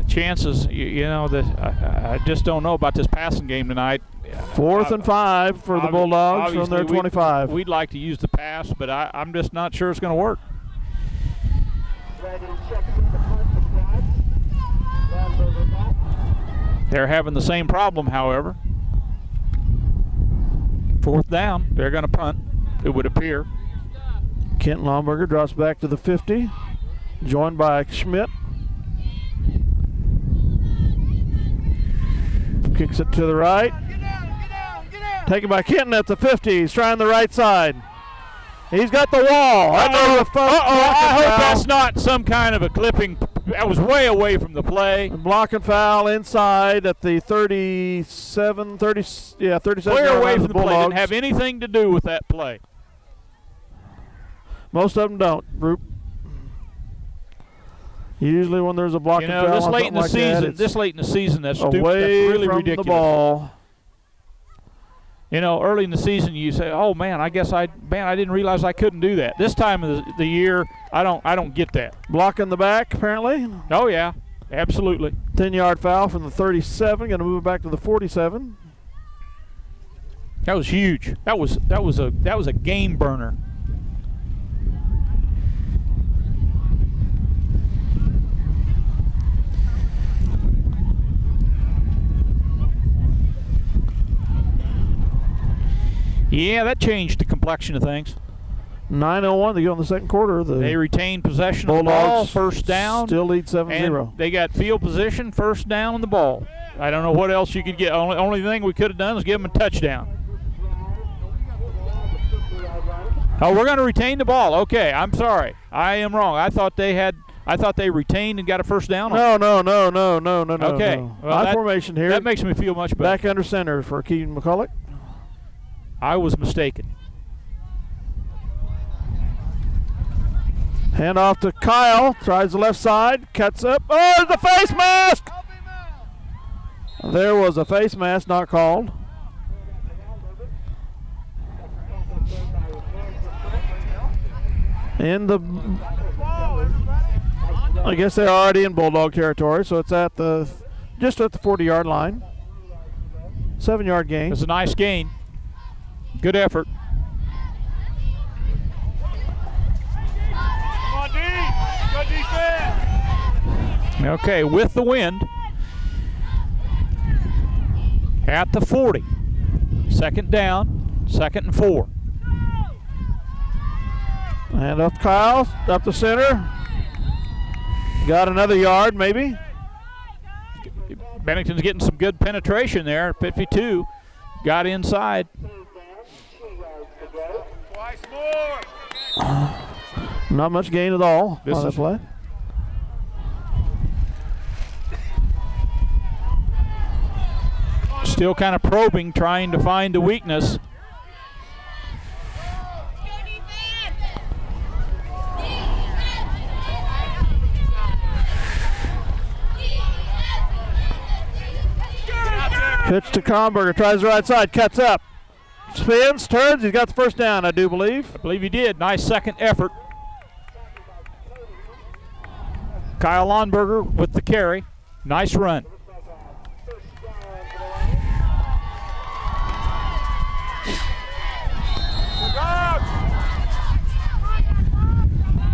B: Chances, you know, that I just don't know about this passing game tonight.
A: 4th and 5 for the Bulldogs from their 25.
B: We'd like to use the pass, but I'm just not sure it's going to work. They're having the same problem, however. 4th down, they're going to punt, it would appear.
A: Kent Lomberger drops back to the 50, joined by Schmidt. Kicks it to the right. Taken by Kenton at the 50. He's trying the right side. He's got the wall.
B: I hope that's not some kind of a clipping. That was way away from the play.
A: Block and foul inside at the 37.
B: Way away from the play. Didn't have anything to do with that play.
A: Most of them don't, Roop. Usually when there's a block and foul,
B: this late in the season, that's stupid. That's really
A: from
B: ridiculous.
A: The ball.
B: You know, early in the season, you say, "Oh man, I didn't realize I couldn't do that." This time of the year, I don't get that.
A: Block in the back, apparently.
B: Oh yeah, absolutely.
A: 10-yard foul from the 37. Going to move it back to the 47.
B: That was huge. That was a game burner. Yeah, that changed the complexion of things.
A: 9:01 to go in the second quarter.
B: They retain possession of the ball, first down.
A: Still lead 7-0.
B: They got field position, first down on the ball. I don't know what else you could get. Only thing we could have done is give them a touchdown. Oh, we're going to retain the ball. Okay, I'm sorry. I am wrong. I thought they retained and got a first down.
A: No.
B: Okay.
A: No.
B: Well,
A: formation here.
B: That makes me feel much better.
A: Back under center for Keaton McCulloch.
B: I was mistaken.
A: Hand off to Kyle. Tries the left side. Cuts up. Oh, there's a face mask! There was a face mask not called. in the, I guess they're already in Bulldog territory, so it's at the, just at the 40-yard line. 7-yard gain.
B: It's a nice gain. Good effort.
C: Come on, D. Good defense.
B: Okay, with the wind. At the 40. 2nd down, 2nd and 4.
A: And up Kyle, up the center. Got another yard, maybe.
B: Bennington's getting some good penetration there. 52 got inside.
C: Twice more.
A: Not much gain at all
B: This
A: on that
B: is-
A: play.
B: Still kind of probing, trying to find a weakness.
A: Pitch to Comberger, tries the right side, cuts up. Spins, turns, he's got the first down, I do believe.
B: I believe he did. Nice second effort. Kyle Lonberger with the carry. Nice run.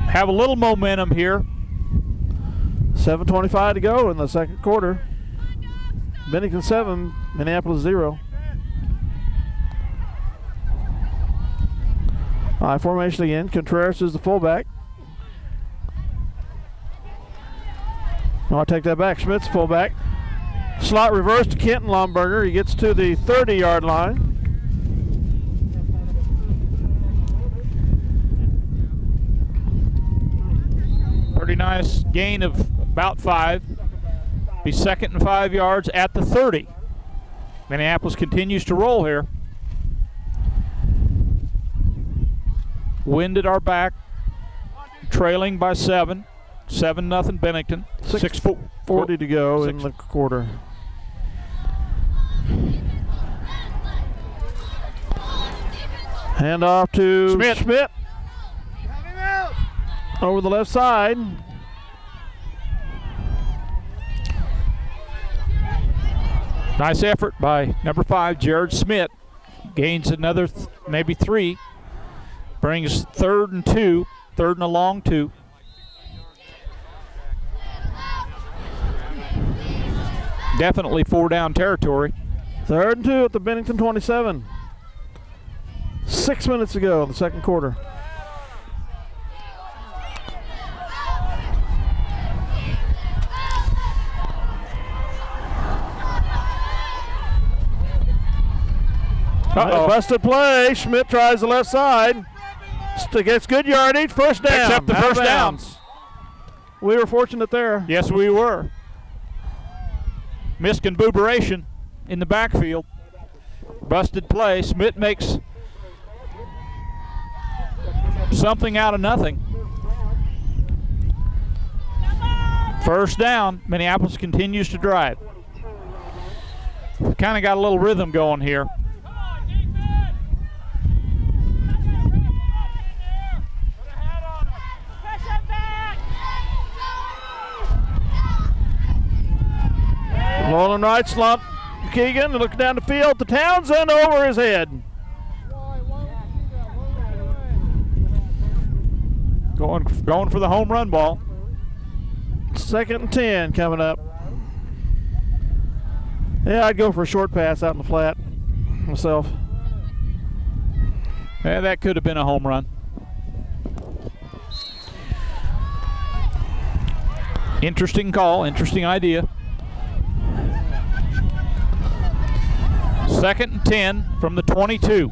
B: Have a little momentum here.
A: 7:25 to go in the second quarter. Bennington 7, Minneapolis 0. I formation again. Contreras is the fullback. No, I take that back. Schmidt's fullback. Slot reverse to Kenton Lonberger. He gets to the 30-yard line.
B: Pretty nice gain of about 5. Be 2nd and 5 yards at the 30. Minneapolis continues to roll here. Wind at our back, trailing by 7. 7-0 Bennington.
A: 6:40 to go in the quarter. Hand off to Schmidt. Over the left side.
B: Nice effort by number 5, Jared Smith. Gains another maybe 3. Brings 3rd and 2. 3rd and a long 2. Definitely 4-down territory.
A: 3rd and 2 at the Bennington 27. 6 minutes to go in the second quarter. Busted play. Schmidt tries the left side. Gets good yardage. First down.
B: Picks up the first down.
A: We were fortunate there.
B: Yes, we were. Misconfiguration in the backfield. Busted play. Schmidt makes something out of nothing. First down. Minneapolis continues to drive. Kind of got a little rhythm going here.
A: Rolling right, slump. Keegan looking down the field to Townsend over his head.
B: Going for the home run ball.
A: 2nd and 10 coming up. Yeah, I'd go for a short pass out in the flat myself.
B: Yeah, that could have been a home run. Interesting call, interesting idea. 2nd and 10 from the 22.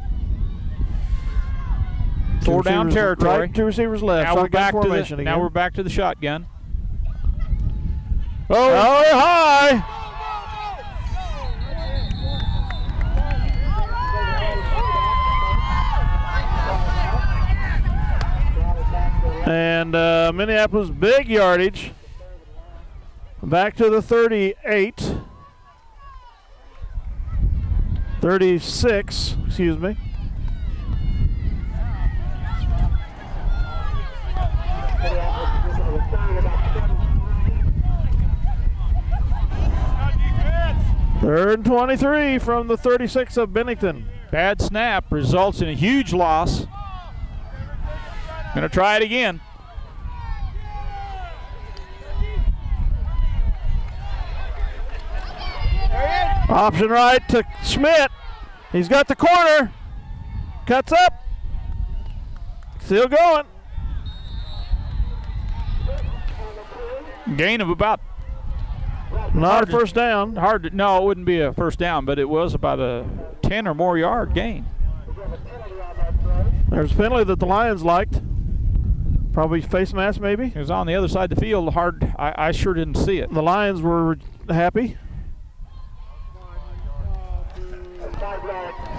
B: 4-down territory.
A: Right, 2 receivers left.
B: Now we're back to the shotgun.
A: Oh, high! And Minneapolis, big yardage. Back to the 38. 36, excuse me. Third and 23 from the 36 of Bennington.
B: Bad snap results in a huge loss. Gonna try it again.
A: Option right to Schmidt. He's got the corner. Cuts up. Still going.
B: Gain of about.
A: Not a first down.
B: No, it wouldn't be a first down, but it was about a 10 or more yard gain.
A: There's a penalty that the Lions liked. Probably face mask, maybe.
B: It was on the other side of the field. I sure didn't see it.
A: The Lions were happy.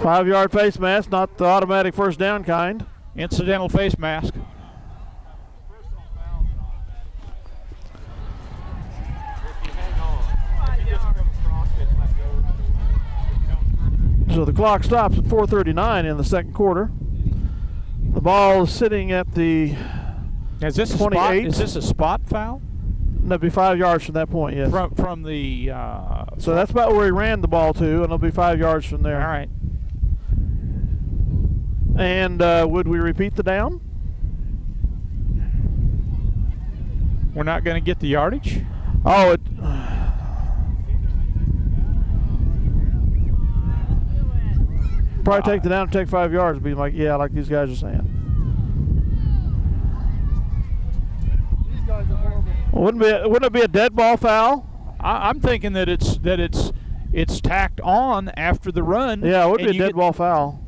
A: 5-yard face mask, not the automatic first down kind.
B: Incidental face mask.
A: So the clock stops at 4:39 in the second quarter. The ball is sitting at the
B: Is this
A: 28.
B: Is this a spot foul?
A: That'd be 5 yards from that point, yes.
B: From the.
A: So that's about where he ran the ball to, and it'll be 5 yards from there.
B: All right.
A: And would we repeat the down?
B: We're not going to get the yardage.
A: Oh, it. Probably take the down and take 5 yards. Be like, yeah, like these guys are saying. Well, wouldn't it be a dead ball foul?
B: I'm thinking that it's tacked on after the run.
A: Yeah, it would be a dead ball foul.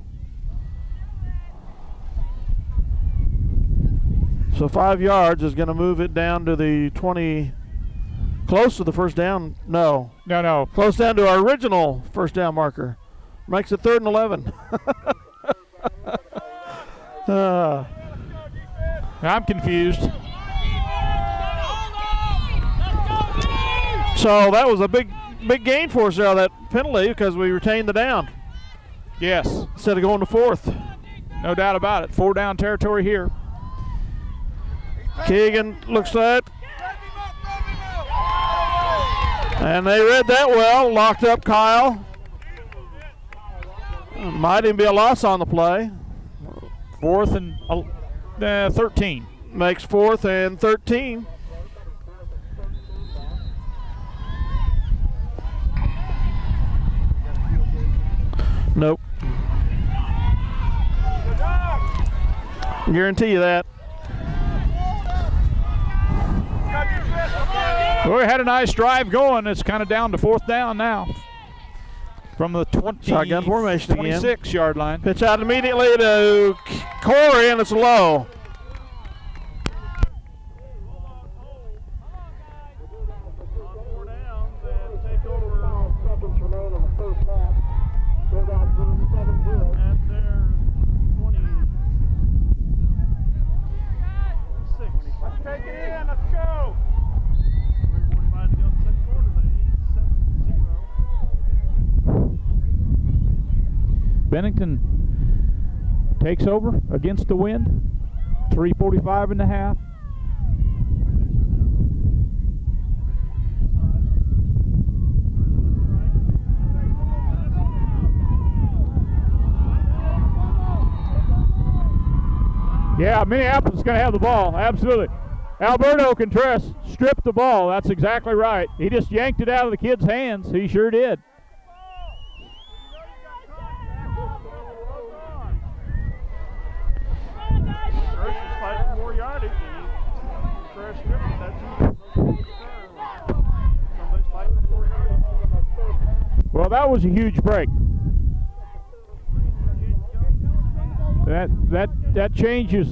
A: So 5 yards is going to move it down to the 20, close to the first down. No. Close down to our original first down marker. Makes it 3rd and 11.
B: I'm confused.
A: So that was a big gain for us there, that penalty, because we retained the down.
B: Yes.
A: Instead of going to 4th.
B: No doubt about it. 4 down territory here.
A: Keegan looks at it. And they read that well. Locked up Kyle. Might even be a loss on the play.
B: 4th and 13.
A: Makes 4th and 13. Nope. Guarantee you that.
B: Well, we had a nice drive going. It's kind of down to 4th down now. From the 26-yard line.
A: Pitch out immediately to Corey, and it's low.
B: Bennington takes over against the wind. 3:45 and a half. Yeah, Minneapolis is going to have the ball. Absolutely. Alberto Contreras stripped the ball. That's exactly right. He just yanked it out of the kid's hands. He sure did. Well, that was a huge break. That changes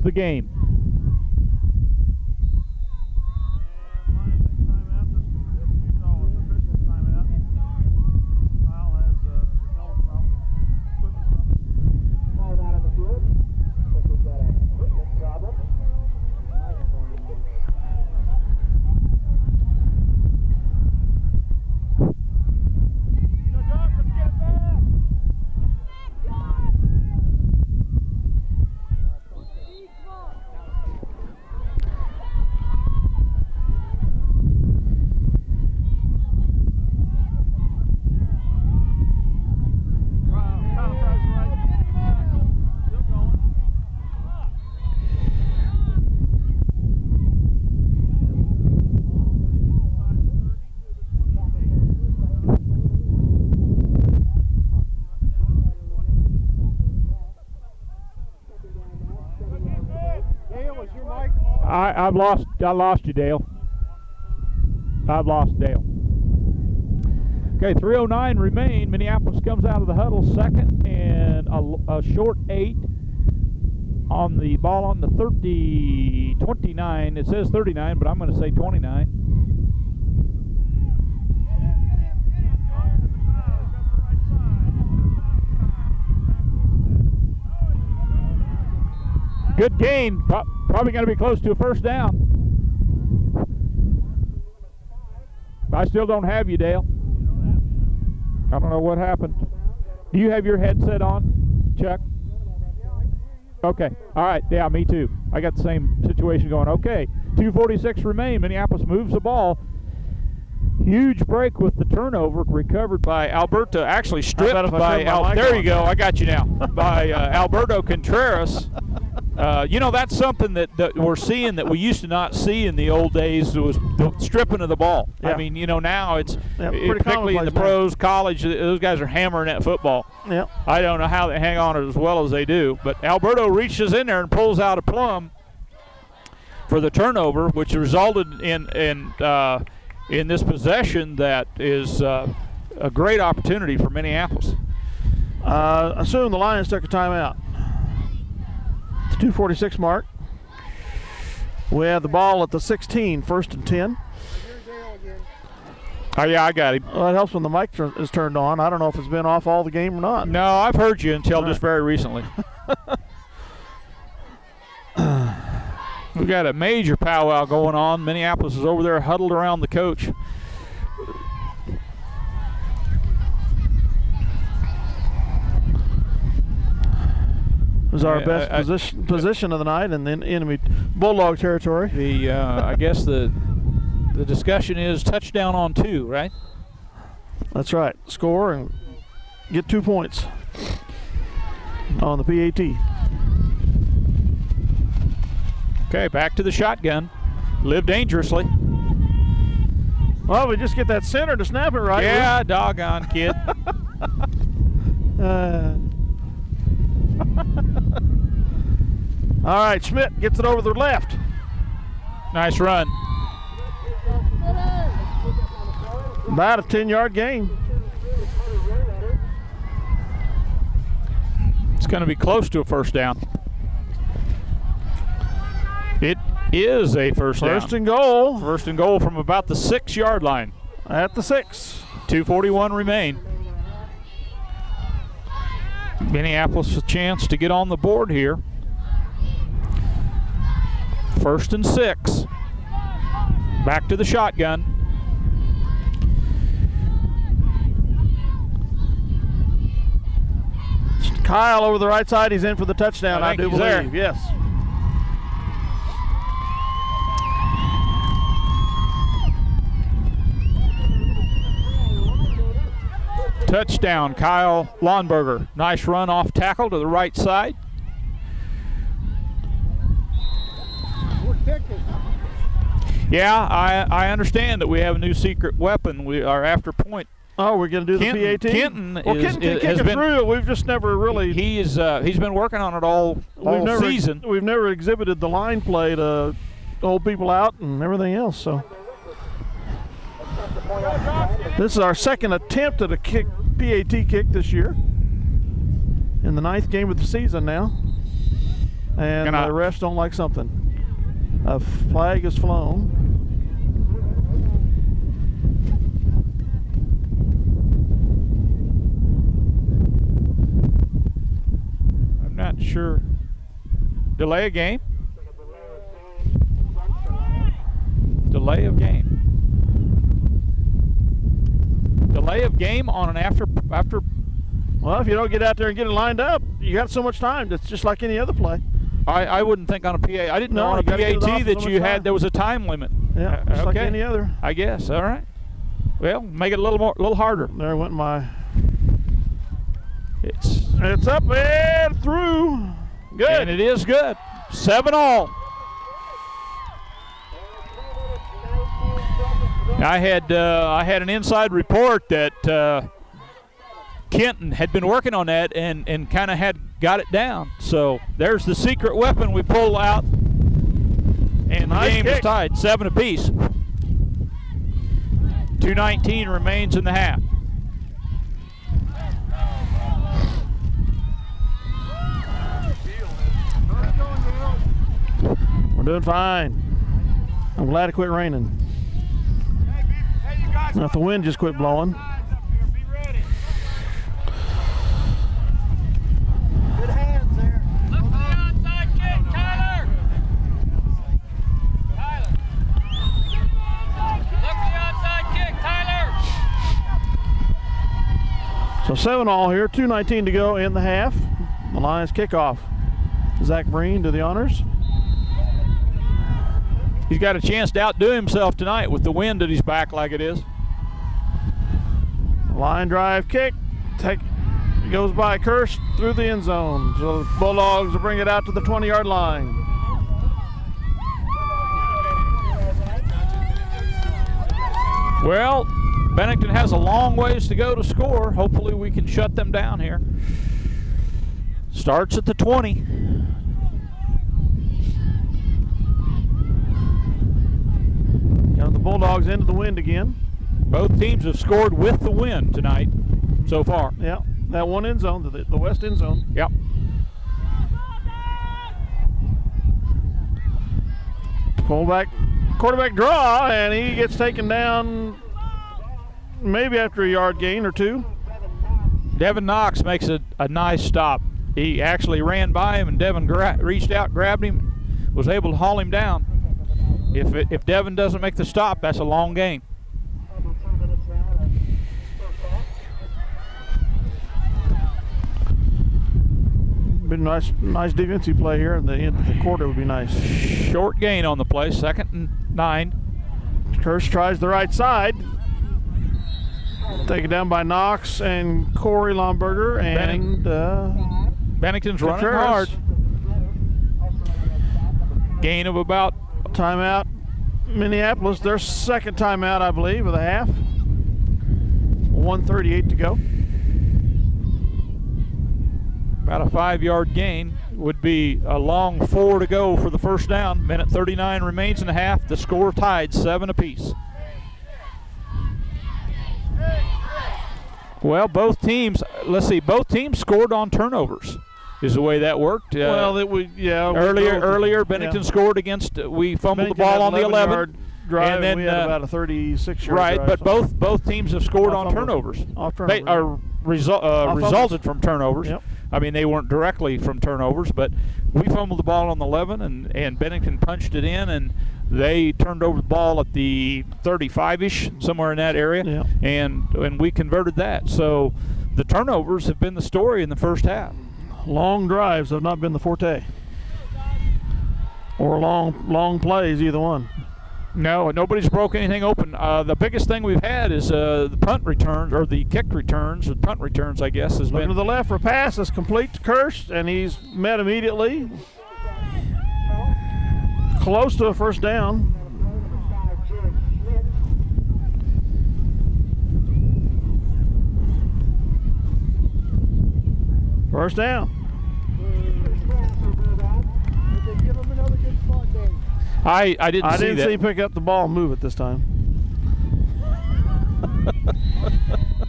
B: the game. I've lost. I lost you, Dale. I've lost Dale. Okay, 3:09 remain. Minneapolis comes out of the huddle second and a short 8 on the ball on the 29. It says 39, but I'm going to say 29. Good gain. Probably going to be close to a first down. I still don't have you, Dale. I don't know what happened. Do you have your headset on, Chuck? Okay. All right. Yeah, me too. I got the same situation going. Okay. 2:46 remain. Minneapolis moves the ball. Huge break with the turnover, recovered by Alberto. Actually stripped by there you go. I got you now. By Alberto Contreras. You know, that's something that we're seeing that we used to not see in the old days. It was the stripping of the ball. Yeah. I mean, you know, now it's particularly in the pros, college, those guys are hammering that football.
A: Yeah.
B: I don't know how they hang on it as well as they do. But Alberto reaches in there and pulls out a plum for the turnover, which resulted in this possession that is a great opportunity for Minneapolis.
A: Assume the Lions took a timeout. 2:46 mark. We have the ball at the 16, 1st and 10.
B: Oh, yeah, I got him.
A: Well, it helps when the mic is turned on. I don't know if it's been off all the game or not.
B: No, I've heard you until just very recently. We've got a major powwow going on. Minneapolis is over there huddled around the coach.
A: It was our best position of the night in the enemy Bulldog territory.
B: I guess the discussion is touchdown on 2, right?
A: That's right. Score and get 2 points on the PAT.
B: Okay, back to the shotgun. Live dangerously.
A: Well, we just get that center to snap it right.
B: Yeah, doggone kid.
A: All right, Schmidt gets it over the left.
B: Nice run.
A: About a 10-yard gain.
B: It's going to be close to a first down. It is a first down.
A: First and goal.
B: First and goal from about the 6-yard line.
A: At the 6.
B: 2:41 remain. Minneapolis a chance to get on the board here. 1st and 6. Back to the shotgun.
A: Kyle over the right side. He's in for the touchdown. I do believe.
B: There.
A: Yes.
B: Touchdown, Kyle Lawnberger. Nice run off tackle to the right side. Yeah, I understand that we have a new secret weapon. We are after point.
A: Oh, we're going to do the PAT?
B: Kenton
A: Kenton can kick it through. We've just never really.
B: He's been working on it all season.
A: We've never exhibited the line play to hold people out and everything else. So this is our second attempt at a PAT kick this year. In the 9th game of the season now. And the refs don't like something. A flag is flown.
B: I'm not sure. Delay of game? Delay of game. Delay of game on an after.
A: Well, if you don't get out there and get it lined up, you got so much time. It's just like any other play.
B: I wouldn't think on a PA. I didn't know on a PAT that you had there was a time limit.
A: Yeah, just like any other.
B: I guess. All right. Well, make it a little harder.
A: There went my.
B: It's
A: up and through. Good.
B: And it is good. 7-all. I had an inside report that Kenton had been working on that and kind of had got it down. So there's the secret weapon we pull out. And the game is tied 7 apiece. 2:19 remains in the half.
A: We're doing fine. I'm glad it quit raining. Now, if the wind just quit blowing.
C: Good hands there.
D: Look for the onside kick, Tyler. Tyler. Look for the onside kick, Tyler.
A: So 7-all here, 2:19 to go in the half. The Lions kickoff. Zach Breen to the honors.
B: He's got a chance to outdo himself tonight with the wind at his back like it is.
A: Line drive kick. Goes by Kirsch through the end zone. So the Bulldogs will bring it out to the 20-yard line.
B: Well, Bennington has a long ways to go to score. Hopefully we can shut them down here. Starts at the 20.
A: The Bulldogs into the wind again.
B: Both teams have scored with the wind tonight so far.
A: Yeah, that one end zone, the west end zone.
B: Yep.
A: Quarterback draw, and he gets taken down maybe after a yard gain or two.
B: Devin Knox makes a nice stop. He actually ran by him, and Devin reached out, grabbed him, was able to haul him down. If Devin doesn't make the stop, that's a long gain.
A: Been nice defensive play here, and the end of the quarter would be nice.
B: Short gain on the play, 2nd and 9.
A: Kirsch tries the right side. Taken down by Knox and Corey Lomberger, and
B: Bennington's running hard. Gain of about
A: timeout. Minneapolis, their second timeout, I believe, of the half. 1:38 to go.
B: About a 5-yard gain. Would be a long 4 to go for the first down. Minute 39 remains in the half. The score tied 7 apiece. Well, both teams, let's see, both teams scored on turnovers. Is the way that worked.
A: Well, it would, yeah.
B: Earlier, Bennington scored against. We fumbled the ball on the 11.
A: Drive,
B: and then
A: we had about a 36-yard
B: right,
A: drive,
B: but both teams have scored on turnovers.
A: They
B: are resulted from turnovers.
A: Yep.
B: I mean, they weren't directly from turnovers, but we fumbled the ball on the 11, and Bennington punched it in, and they turned over the ball at the 35-ish, somewhere in that area,
A: yep.
B: and we converted that. So the turnovers have been the story in the first half.
A: Long drives have not been the forte, or long plays, either one.
B: No, nobody's broke anything open. The biggest thing we've had is the punt returns, or the kick returns, or punt returns, I guess, has been.
A: To the left for a pass is complete to Kirsch, and he's met immediately. Close to a first down. First down.
B: I didn't see that.
A: Pick up the ball and move it this time.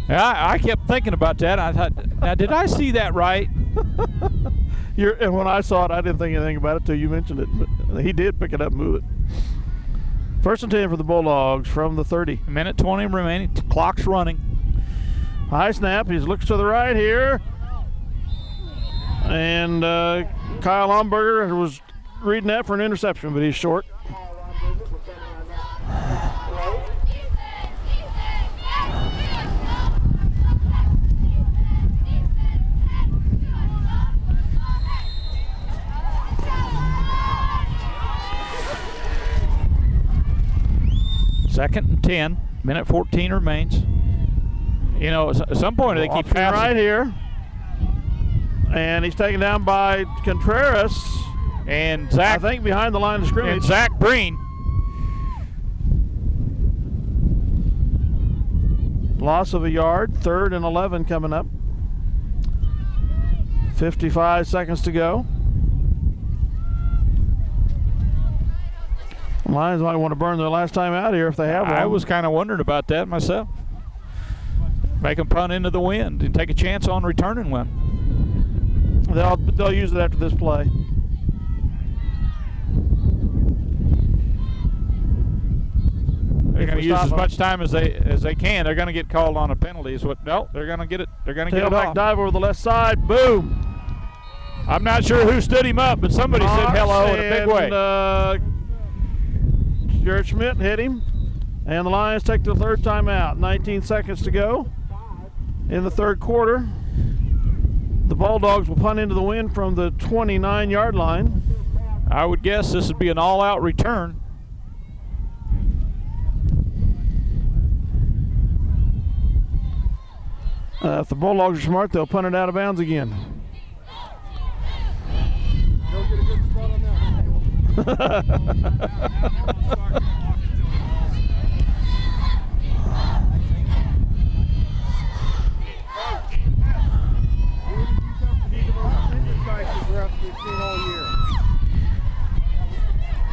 B: I kept thinking about that. I thought, now did I see that right?
A: And when I saw it, I didn't think anything about it until you mentioned it. But he did pick it up and move it. First and 10 for the Bulldogs from the 30.
B: Minute 20 remaining. Clock's running.
A: High snap. He looks to the right here. And Kyle Lomberger was reading that for an interception, but he's short.
B: Second and 10. Minute 14 remains. You know, at some point they keep passing.
A: Right here. And he's taken down by Contreras.
B: And Zach,
A: I think behind the line of scrimmage.
B: And Zach Breen.
A: Loss of a yard. 3rd and 11 coming up. 55 seconds to go. Lions might want to burn their last time out here if they have one.
B: I was kind of wondering about that myself. Make them punt into the wind and take a chance on returning one.
A: They'll use it after this play.
B: They're going to use as much time as they can. They're going to get called on a penalty. No, they're going to get it. They're going to get it off.
A: Dive over the left side. Boom.
B: I'm not sure who stood him up, but somebody said hello in a big way.
A: Jared Schmidt hit him, and the Lions take the third timeout. 19 seconds to go in the third quarter. The Bulldogs will punt into the wind from the 29-yard line.
B: I would guess this would be an all-out return.
A: If the Bulldogs are smart, they'll punt it out of bounds again.
C: Don't get a good spot on that.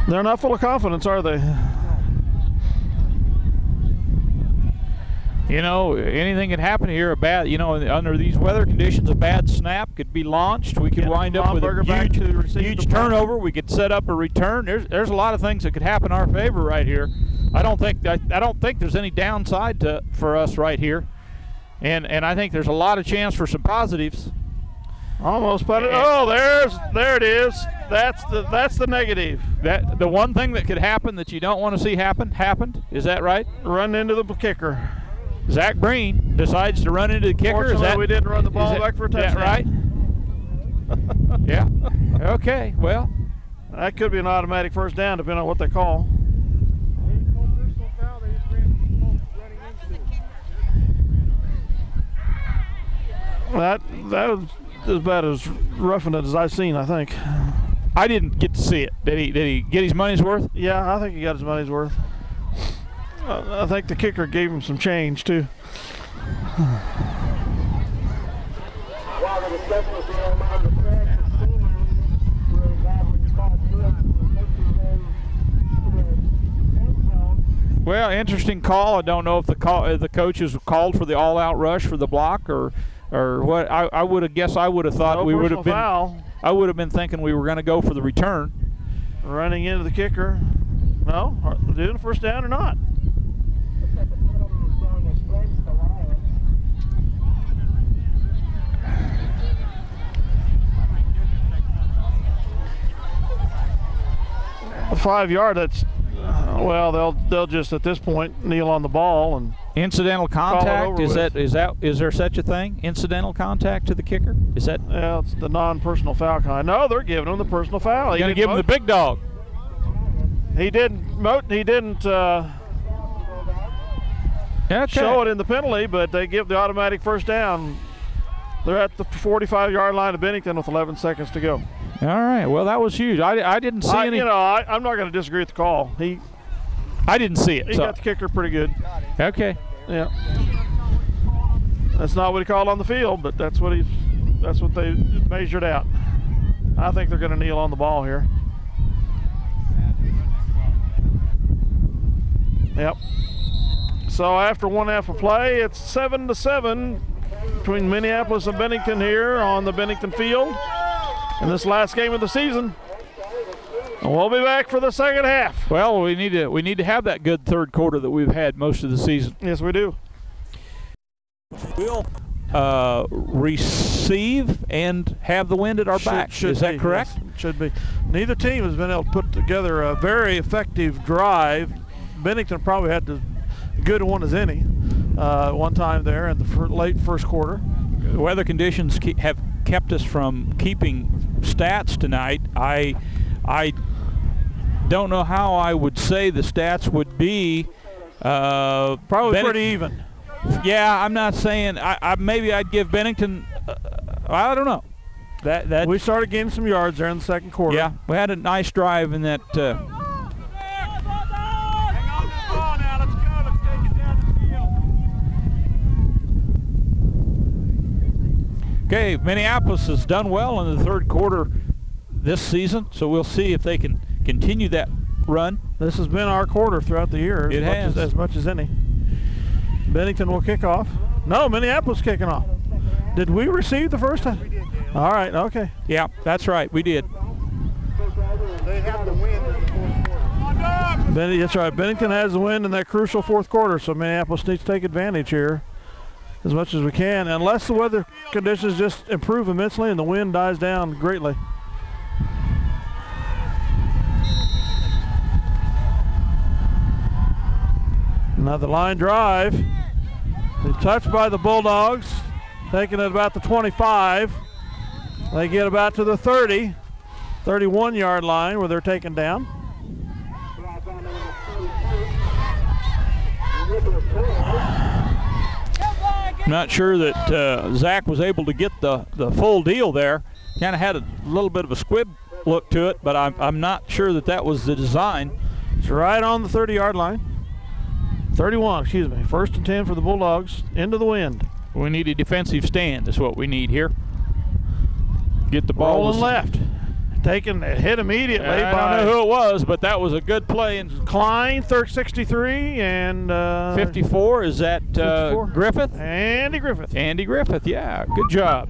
A: They're not full of confidence, are they?
B: You know, anything can happen here. Under these weather conditions, a bad snap could be launched. We could wind up with a huge turnover. We could set up a return. There's a lot of things that could happen in our favor right here. I don't think there's any downside for us right here, and I think there's a lot of chance for some positives.
A: Almost put it. Oh, there it is. That's the negative.
B: That the one thing that could happen that you don't want to see happened. Is that right?
A: Run into the kicker.
B: Zach Breen decides to run into the kicker.
A: Is that we didn't run the ball back for a touchdown?
B: That right? Yeah. Okay. Well,
A: that could be an automatic first down, depending on what they call. That was as bad as roughing it as I've seen, I think.
B: I didn't get to see it. Did he get his money's worth?
A: Yeah, I think he got his money's worth. I think the kicker gave him some change too.
B: Well, interesting call. I don't know if the coaches called for the all-out rush for the block or what. I would have guessed. I would have thought we would have been. Foul. I would have been thinking we were going to go for the return.
A: Running into the kicker. No, are they doing a first down or not? A 5 yard. That's well. They'll just at this point kneel on the ball and
B: incidental contact. Is there such a thing? Incidental contact to the kicker? Is that?
A: Yeah, it's the non-personal foul kind. No, they're giving him the personal foul.
B: You're gonna give him the big dog.
A: He didn't show it in the penalty, but they give the automatic first down. They're at the 45-yard line of Bennington with 11 seconds to go.
B: All right. Well, that was huge. I didn't see any.
A: I'm not going to disagree with the call.
B: I didn't see it.
A: He got the kicker pretty good.
B: Okay.
A: Yeah. That's not what he called on the field, but that's what they measured out. I think they're going to kneel on the ball here. Yep. So after 1.5 of play, it's 7-7 between Minneapolis and Bennington here on the Bennington field in this last game of the season. And we'll be back for the second half.
B: Well, we need to have that good third quarter that we've had most of the season.
A: Yes, we do.
B: We'll receive and have the wind at our back. Is that correct?
A: Yes, should be. Neither team has been able to put together a very effective drive. Bennington probably had as good a one as any one time there in the late first quarter.
B: The weather conditions have kept us from keeping stats tonight. I don't know how I would say the stats would be.
A: Probably pretty even.
B: Yeah, I'm not saying. Maybe I'd give Bennington. I don't know. That
A: we started getting some yards there in the second quarter.
B: Yeah, we had a nice drive in that. Okay, Minneapolis has done well in the third quarter this season, so we'll see if they can continue that run.
A: This has been our quarter throughout the year.
B: It has.
A: As much as any. Bennington will kick off. No, Minneapolis kicking off. Did we receive the first time? All right, okay.
B: Yeah, that's right. We did.
C: They have the wind in the fourth quarter.
A: That's right. Bennington has the win in that crucial fourth quarter, so Minneapolis needs to take advantage here as much as we can, unless the weather conditions just improve immensely and the wind dies down greatly. Another line drive. He's touched by the Bulldogs, taking it about the 25. They get about to the 30, 31-yard line where they're taken down.
B: Not sure that Zach was able to get the full deal there. Kind of had a little bit of a squib look to it, but I'm not sure that was the design.
A: It's right on the 30-yard line. 31, excuse me. 1st and 10 for the Bulldogs. Into the wind.
B: We need a defensive stand is what we need here. Get the ball.
A: Rolling left. Taken, hit immediately by...
B: I don't know who it was, but that was a good play. And
A: Klein, 63, and...
B: 54, is that
A: 54.
B: Griffith?
A: Andy Griffith.
B: Andy Griffith, yeah, good job.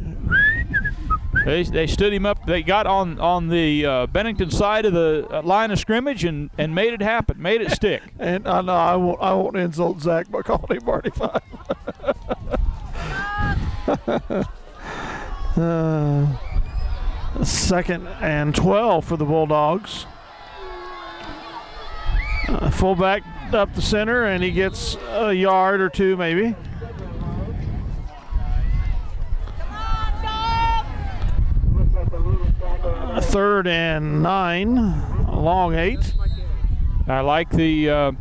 B: They stood him up. They got on the Bennington side of the line of scrimmage and made it happen, made it stick.
A: And I know I won't insult Zach by calling him Marty 5. 2nd and 12 for the Bulldogs. Fullback up the center, and he gets a yard or two maybe. A 3rd and 9, a long 8.
B: I like that.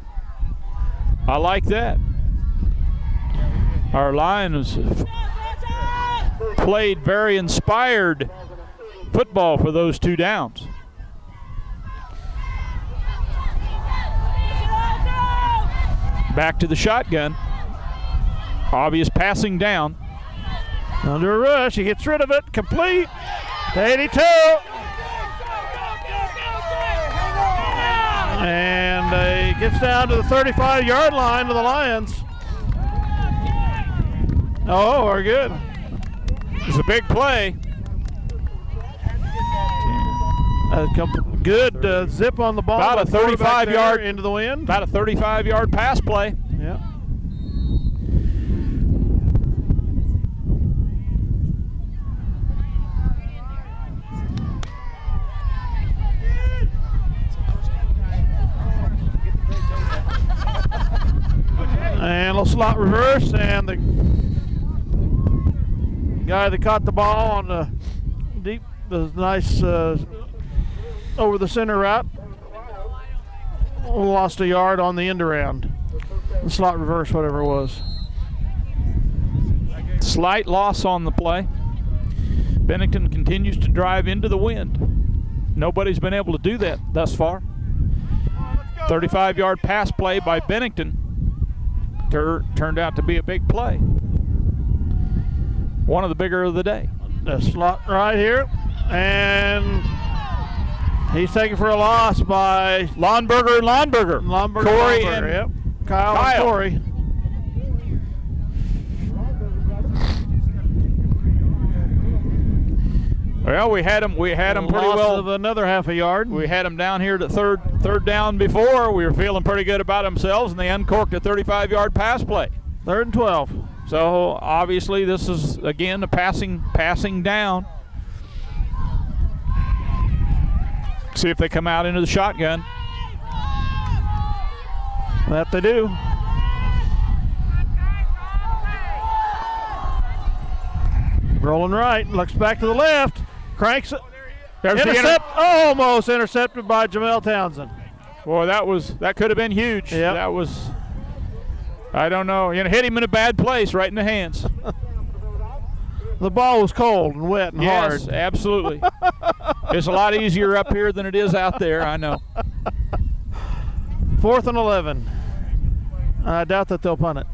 B: Our line has played very inspired football for those 2 downs. Back to the shotgun. Obvious passing down.
A: Under a rush, he gets rid of it, complete. To 82. And he gets down to the 35-yard line of the Lions. Oh, we're good.
B: It's a big play.
A: Good zip on the ball.
B: About a 35-yard
A: into the wind.
B: About a 35-yard pass play.
A: Yeah. And a little slot reverse, and the guy that caught the ball on the nice over the center route lost a yard on the end around. The slot reverse, whatever it was.
B: Slight loss on the play. Bennington continues to drive into the wind. Nobody's been able to do that thus far. 35-yard pass play by Bennington turned out to be a big play. One of the bigger of the day.
A: The slot right here, and he's taken for a loss by
B: Lonberger and Lonberger. Corey and
A: yep. Kyle and Corey.
B: Well, we had him pretty
A: loss
B: well.
A: Of another half a yard.
B: We had him down here to third down before. We were feeling pretty good about themselves, and they uncorked a 35-yard pass play.
A: 3rd and 12.
B: So obviously this is again a passing down. See if they come out into the shotgun.
A: That they do. Rolling right, looks back to the left, cranks it. Almost intercepted by Jamel Townsend.
B: Boy, that could have been huge.
A: Yep.
B: That was, I don't know, hit him in a bad place, right in the hands.
A: The ball was cold and wet and hard.
B: Yes, absolutely. It's a lot easier up here than it is out there, I know.
A: 4th and 11. I doubt that they'll punt it.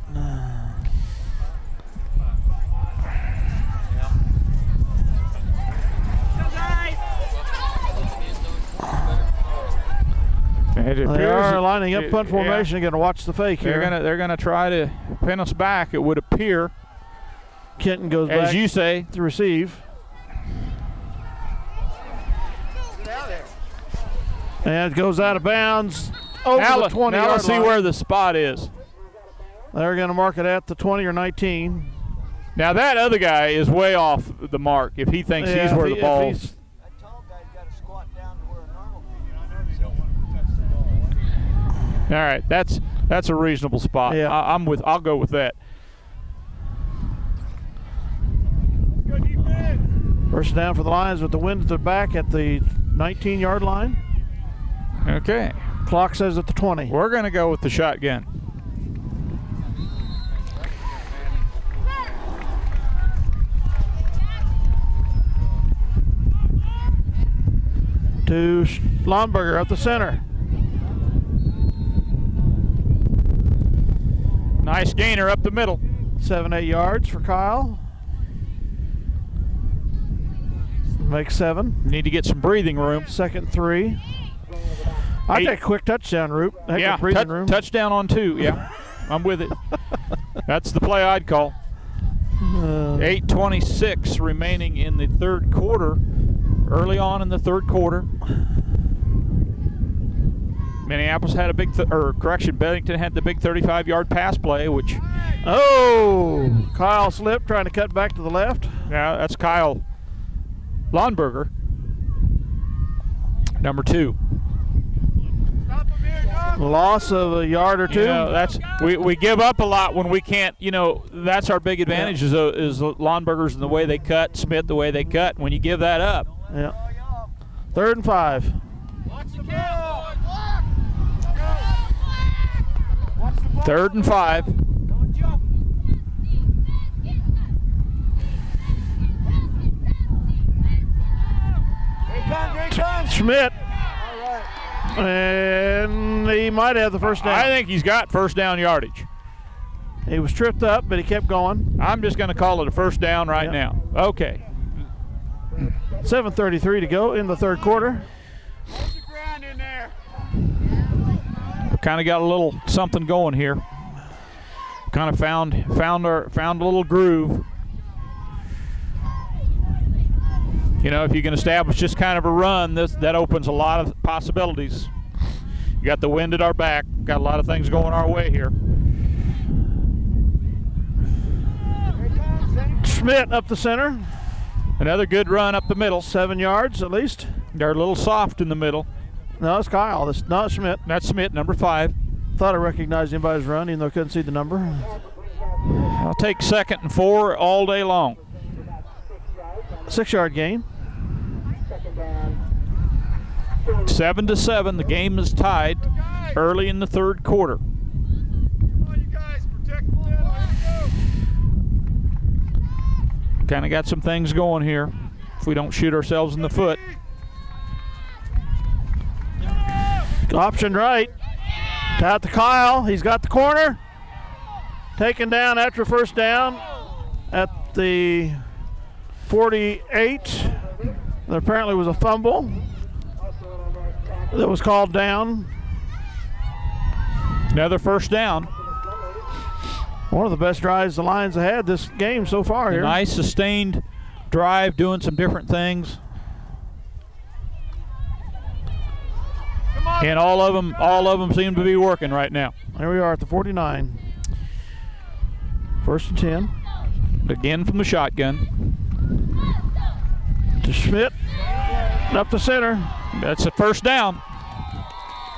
B: It
A: They
B: appears
A: are lining up punt formation.
B: Yeah.
A: Going to watch the fake here.
B: They're gonna try to pin us back. It would appear.
A: Kenton goes back,
B: as you say,
A: to receive. And it goes out of bounds over the 20-yard line.
B: Now let's see where the spot is.
A: They're going to mark it at the 20 or 19.
B: Now that other guy is way off the mark if he thinks he's where the ball is.
C: That tall guy's got to squat down to where a normal.
B: All right, that's a reasonable spot.
A: Yeah.
B: I'll go with that.
C: Good defense.
A: First down for the Lions with the wind at their back at the 19-yard line.
B: Okay.
A: Clock says at the 20.
B: We're going to go with the shotgun.
A: To Lomberger up the center.
B: Nice gainer up the middle.
A: 7-8 yards for Kyle. Make 7.
B: Need to get some breathing room.
A: Second 3. I take a quick touchdown route.
B: Yeah,
A: breathing room.
B: touchdown on 2. Yeah, I'm with it. That's the play I'd call. 8:26 remaining in the third quarter. Early on in the third quarter. Minneapolis had a big, Bennington had the big 35-yard pass play, which.
A: Oh, Kyle slipped trying to cut back to the left.
B: Yeah, that's Kyle Lonberger, number 2.
A: Loss of a yard or 2.
B: You know, that's we give up a lot when we can't. You know, that's our big advantage is Lonbergers and the way they cut, Smith the way they cut. When you give that up.
A: Yeah. 3rd and 5.
C: Watch the ball.
B: 3rd and 5.
C: Don't jump. Here he comes.
A: Schmidt.
C: All right.
A: And he might have the first down.
B: I think he's got first down yardage.
A: He was tripped up, but he kept going.
B: I'm just going to call it a first down right now. Okay.
A: 7:33 to go in the third quarter.
C: Hold the ground in there.
B: Kind of got a little something going here. Kind of found a little groove. You know, if you can establish just kind of a run, that opens a lot of possibilities. You got the wind at our back. Got a lot of things going our way here.
A: Schmidt up the center.
B: Another good run up the middle.
A: 7 yards at least.
B: They're a little soft in the middle.
A: No, it's Kyle. That's not Schmidt.
B: That's Schmidt, number 5.
A: Thought I recognized him by his run, even though I couldn't see the number.
B: I'll take 2nd and 4 all day long.
A: 6-yard gain.
B: 7-7. The game is tied early in the third quarter.
C: Come on, you guys. Protect the middle.
B: Kind of got some things going here if we don't shoot ourselves in the foot.
A: Option right. Out to Kyle. He's got the corner. Taken down after first down at the 48. There apparently was a fumble that was called down.
B: Another first down.
A: One of the best drives the Lions have had this game so far here.
B: Nice sustained drive, doing some different things. And all of them seem to be working right now.
A: Here we are at the 49. 1st and 10.
B: Again from the shotgun.
A: To Schmidt. Up the center.
B: That's a first down.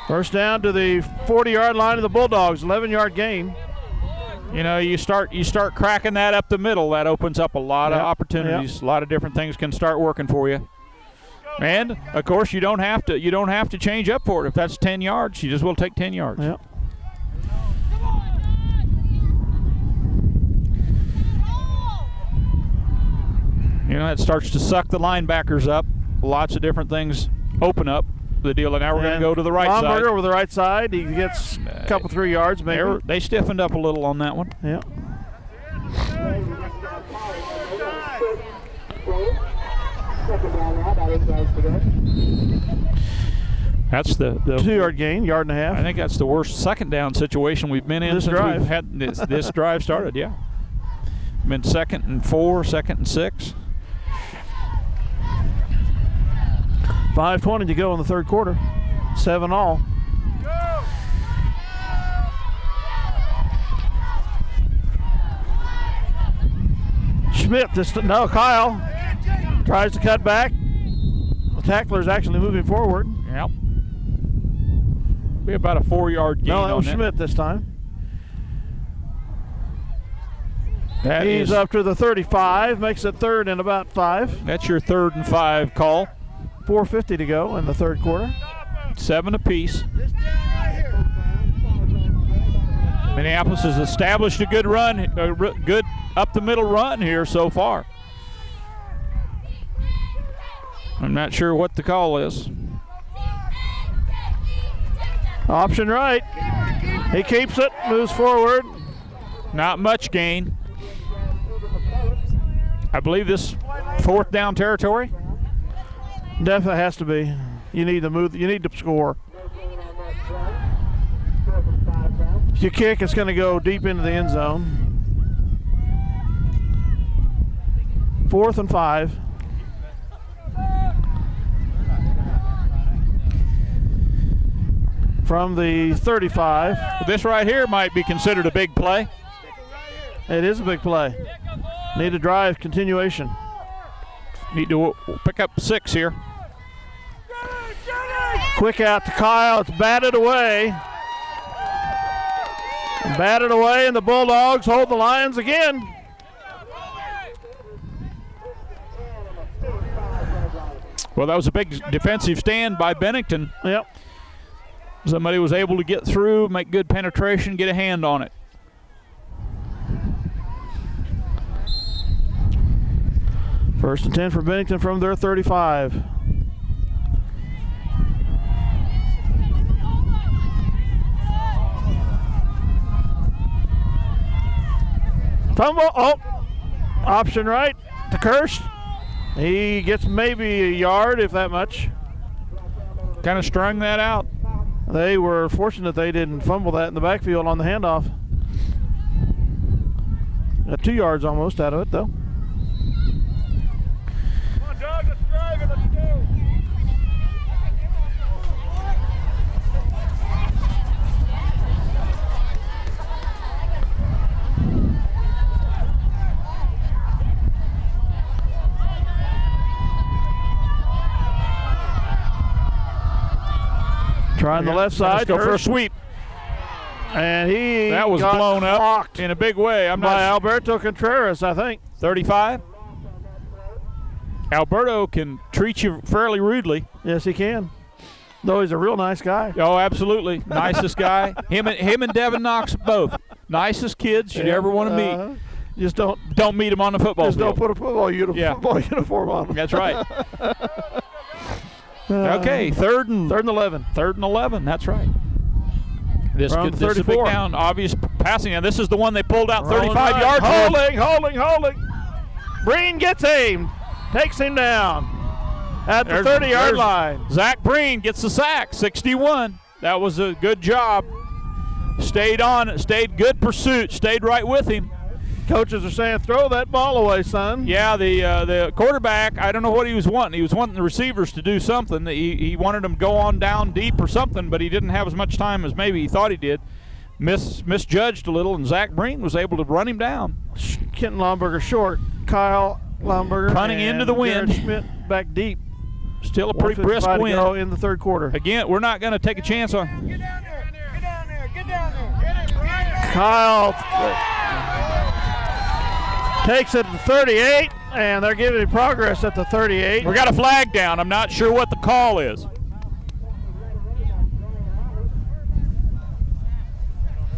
A: First down to the 40-yard line of the Bulldogs. 11-yard gain.
B: You know, you start cracking that up the middle. That opens up a lot of opportunities.
A: Yep.
B: A lot of different things can start working for you. And of course, you don't have to change up for it. If that's 10 yards, you just will take 10 yards.
A: Yep.
B: You know, it starts to suck the linebackers up. Lots of different things open up the deal. And now we're going to go to the right side.
A: Lomberger over the right side. He gets a couple, 3 yards maybe.
B: They stiffened up a little on that one.
A: Yeah.
B: That's the
A: 2-yard gain, yard and a half.
B: I think that's the worst second down situation we've been in
A: This
B: since
A: drive.
B: we've had this drive started. Yeah, been 2nd and 4, 2nd and 6.
A: 5:20 to go in the third quarter. 7 all. Schmidt, Kyle tries to cut back. The tackler's actually moving forward.
B: Yep. Be about a 4-yard gain.
A: No, that was
B: on
A: Schmidt this time.
B: That
A: He's
B: is,
A: up to the 35, makes it 3rd and about 5.
B: That's your 3rd and 5 call.
A: 4:50 to go in the third quarter.
B: 7 apiece. Minneapolis has established a good run, a good up the middle run here so far. I'm not sure what the call is.
A: Option right. He keeps it, moves forward.
B: Not much gain. I believe this 4th down territory.
A: Definitely has to be. You need to move. You need to score. If you kick, it's going to go deep into the end zone. 4th and 5. From the 35.
B: This right here might be considered a big play.
A: It is a big play. Need a drive continuation.
B: Need to pick up 6 here.
A: Quick out to Kyle. It's batted away. Batted away, and the Bulldogs hold the Lions again.
B: Well, that was a big defensive stand by Bennington.
A: Yep.
B: Somebody was able to get through, make good penetration, get a hand on it.
A: First and 10 for Bennington from their 35. Fumble. Oh, option right to Kirsch. He gets maybe a yard, if that much.
B: Kind of strung that out.
A: They were fortunate they didn't fumble that in the backfield on the handoff. Got 2 yards almost out of it, though.
C: Come on, dog, let's drive it, let's go.
A: Trying the left side.
B: Let's go for a sweep.
A: And he
B: That was
A: got
B: blown up
A: clocked
B: in a big way. I'm
A: by
B: not
A: Alberto Contreras, I think.
B: 35. Alberto can treat you fairly rudely.
A: Yes, he can. Though he's a real nice guy.
B: Oh, absolutely. Nicest guy. Him and Devin Knox both. Nicest kids you'd ever want to meet.
A: Just don't
B: meet them on the football
A: just
B: field.
A: don't put a football uniform on them.
B: That's right. Okay, 3rd and
A: 11.
B: 3rd and 11. That's right. This is a big
A: 34.
B: down, obvious passing, and this is the one they pulled out 35 yards.
A: Holding. Breen gets aimed, takes him down at the 30-yard line.
B: Zach Breen gets the sack, 61. That was a good job. Stayed on, stayed good pursuit, stayed right with him.
A: Coaches are saying, throw that ball away, son.
B: Yeah, the quarterback, I don't know what he was wanting. He was wanting the receivers to do something. He wanted them to go on down deep or something, but he didn't have as much time as maybe he thought he did. Misjudged a little, and Zach Breen was able to run him down.
A: Kenton Lomberger short. Kyle Lomberger
B: Punting into the wind.
A: Jared Schmidt back deep.
B: Still a pretty brisk
A: 1:55 to
B: wind.
A: go in the third quarter.
B: Again, we're not going to take a chance on.
C: Get down there, get down there, get down there. Get it right.
A: Kyle takes it to 38, and they're giving him progress at the 38.
B: We got a flag down. I'm not sure what the call is.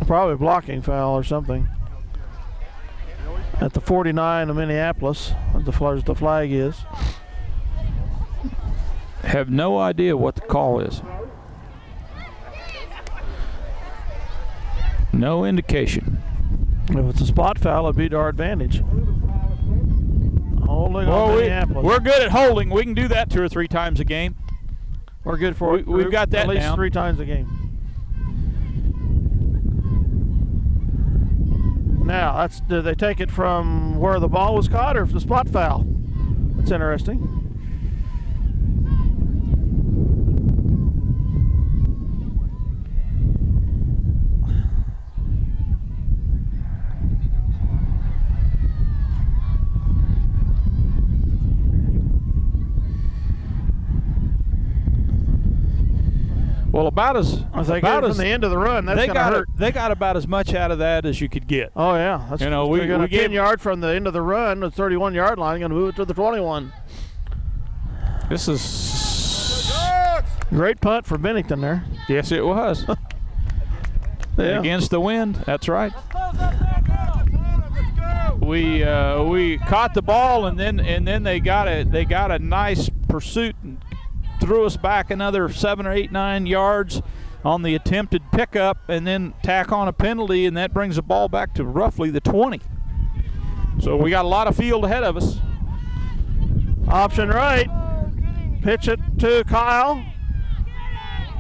A: Probably a blocking foul or something. At the 49 of Minneapolis, as the flag is.
B: Have no idea what the call is. No indication.
A: If it's a spot foul, it'd be to our advantage. Holding on Minneapolis.
B: We're good at holding. We can do that 2 or 3 times a game.
A: We're good for it.
B: We've got that
A: at least
B: down.
A: 3 times a game. Now, did they take it from where the ball was caught or the spot foul? That's interesting.
B: Well, about as
A: from the end of the run, that's going to hurt.
B: They got about as much out of that as you could get.
A: Oh yeah, that's,
B: you know, we
A: got a
B: gave
A: 10-yard from the end of the run, the 31-yard line, going to move it to the 21.
B: This is
A: great punt for Bennington there.
B: Yes, it was.
A: Yeah.
B: Against the wind. That's right. We caught the ball and then they got a nice pursuit and threw us back another 7 or 8, 9 yards on the attempted pickup, and then tack on a penalty, and that brings the ball back to roughly the 20. So we got a lot of field ahead of us.
A: Option right. Pitch it to Kyle.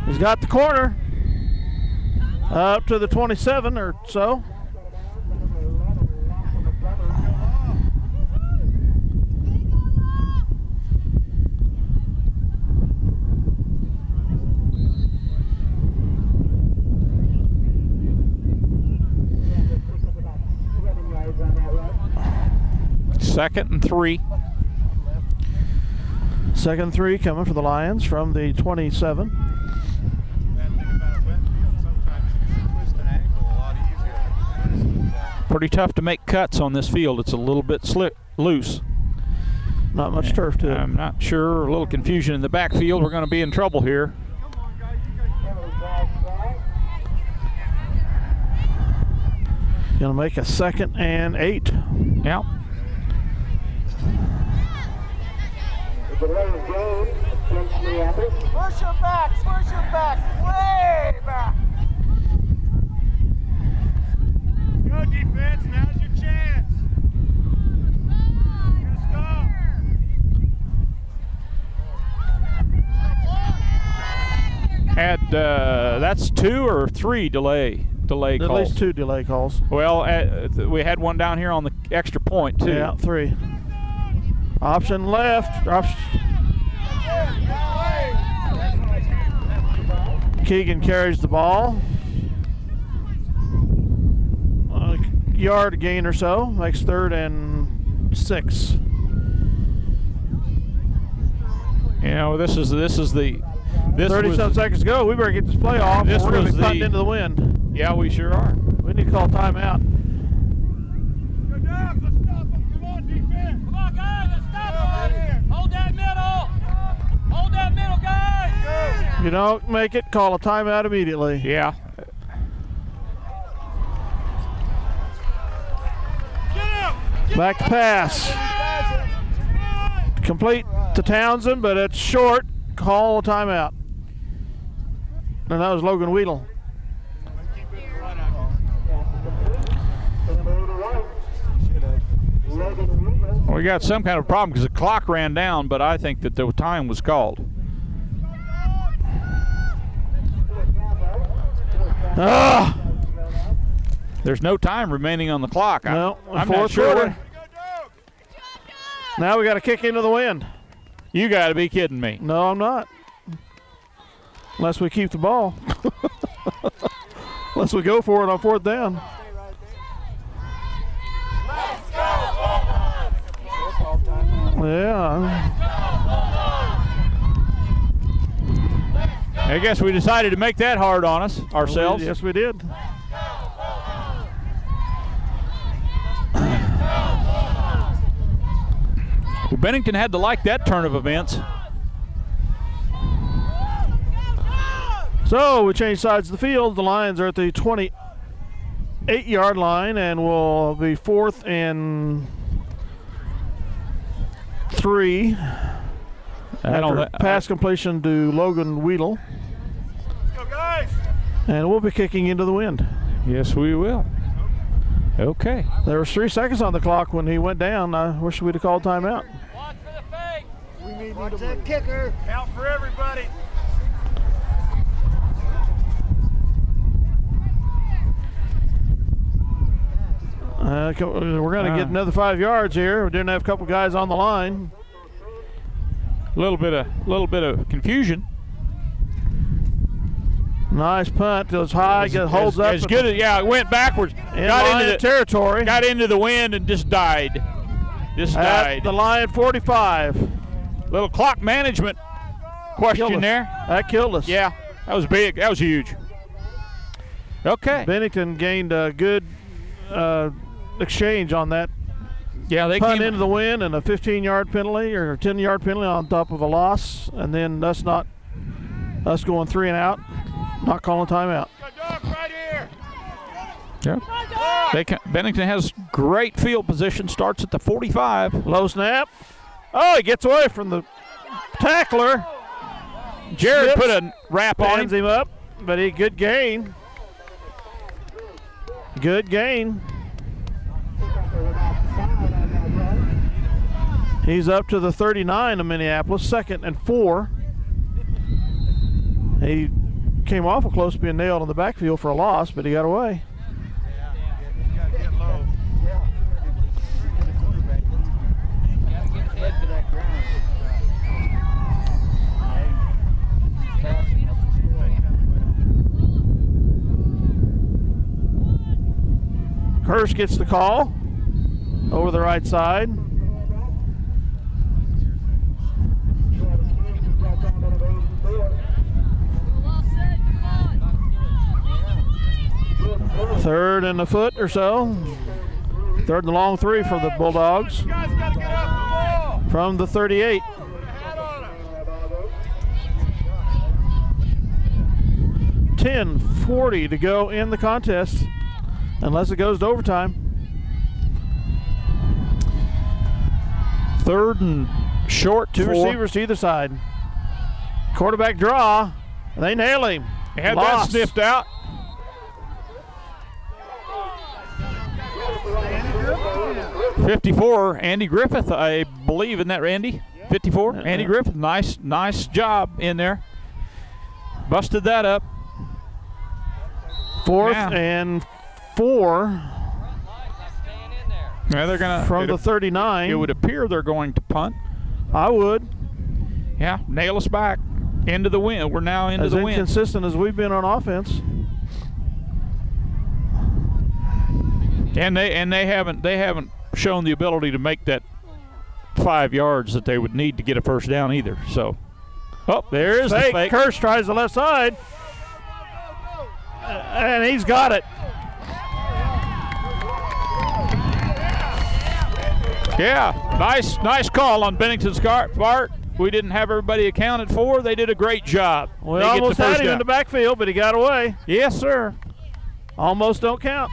A: He's got the corner. Up to the 27 or so.
B: Second and 3.
A: Second and 3 coming for the Lions from the 27.
B: Pretty tough to make cuts on this field. It's a little bit loose.
A: Not much turf to it.
B: I'm not sure. A little confusion in the backfield. We're going to be in trouble here.
A: Going to make a 2nd and 8.
B: Yeah.
C: Push him back, way back. Go defense, now's your chance. You're gonna stop.
B: Had that's 2 or 3 delay calls.
A: At least 2 delay calls.
B: Well, we had one down here on the extra point too.
A: Yeah, 3. Option left. Keegan carries the ball. A yard gain or so. Makes 3rd and 6.
B: You know, this is the
A: 30-some seconds to go. We better get this play off. We're going to be punting into the wind.
B: Yeah, we sure are.
A: We need to call timeout.
C: Go down, let's stop him. Come on, defense.
D: Come on, guys, let's stop him. Hold that middle. Hold that middle, guys.
A: If you don't make it, call a timeout immediately.
B: Yeah.
A: Back to pass. Complete to Townsend, but it's short. Call a timeout. And that was Logan Weedle.
B: We got some kind of problem because the clock ran down, but I think that the time was called.
A: Ah!
B: There's no time remaining on the clock.
A: No,
B: I'm not sure.
A: quarter. Now we got to kick into the wind.
B: You got to be kidding me.
A: No, I'm not. Unless we keep the ball. Unless we go for it on 4th down. Yeah.
B: I guess we decided to make that hard on us ourselves.
A: Yes, we did.
B: Well, Bennington had to like that turn of events.
A: So we change sides of the field. The Lions are at the 28-yard line and will be 4th and 3. After pass completion to Logan Weedle.
C: Let's go, guys.
A: And we'll be kicking into the wind.
B: Yes, we will. Okay.
A: There was 3 seconds on the clock when he went down. I wish we'd have called timeout.
D: Watch for the fake.
C: We need that kicker. Count for everybody.
A: We're going to get another 5 yards here. We didn't have a couple guys on the line.
B: A little bit of confusion.
A: Nice punt. Goes high, holds up.
B: As good as, yeah, it went backwards.
A: Got into the territory.
B: Got into the wind and just died.
A: At the line 45.
B: Little clock management question there.
A: That killed us.
B: Yeah, that was big. That was huge. Okay.
A: Bennington gained a good exchange on that.
B: Yeah, they
A: punt
B: came
A: into the wind and a 15-yard penalty or a 10-yard penalty on top of a loss, and then us going 3 and out, not calling timeout.
B: Yeah. Bennington has great field position. Starts at the 45.
A: Low snap. Oh, he gets away from the tackler.
B: Jared put a wrap on
A: Stands him up, but good gain. Good gain. He's up to the 39 of Minneapolis, 2nd and 4. He came awful close to being nailed in the backfield for a loss, but he got away. Hurst gets the call over the right side. Third and a foot or so. 3rd and long 3 for the Bulldogs. From the 38. $10:40 to go in the contest, unless it goes to overtime.
B: 3rd and short.
A: 2 receivers to either side. Quarterback draw. They nail him.
B: They had that sniffed out. '54, Andy Griffith, I believe. Isn't that Randy? 54, Andy Griffith. Nice job in there. Busted that up.
A: 4th and 4.
B: Yeah, they're gonna
A: from the 39.
B: It would appear they're going to punt.
A: I would.
B: Yeah, nail us back into the wind. We're now into the wind.
A: As inconsistent as we've been on offense.
B: And they haven't shown the ability to make that 5 yards that they would need to get a first down either. So, there is the fake.
A: Kirsch tries the left side, and he's got it.
B: Yeah, nice call on Bennington's part. We didn't have everybody accounted for. They did a great job.
A: We almost had him in the backfield, but he got away.
B: Yes, sir.
A: Almost don't count.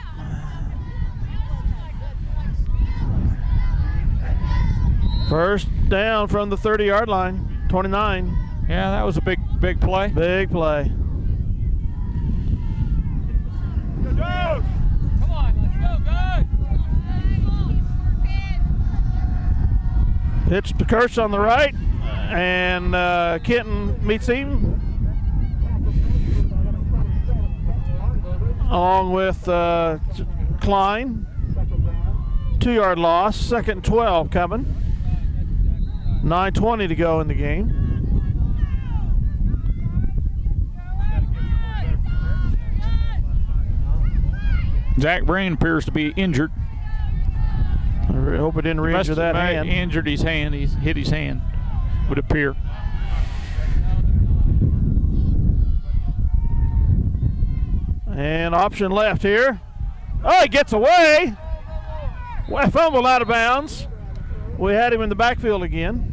A: First down from the 30-yard line, 29.
B: Yeah, that was a big play.
A: Big play.
D: Come on, let's go, guys.
A: Pitch to Kirsch on the right, and Kenton meets him. Along with Klein. 2-yard loss, 2nd and 12 coming. 9:20 to go in the game.
B: Zach Breen appears to be injured.
A: I hope it didn't re-injure that hand.
B: Injured his hand. He's hit his hand, would appear.
A: And option left here. Oh, he gets away. Well, fumbled out of bounds. We had him in the backfield again.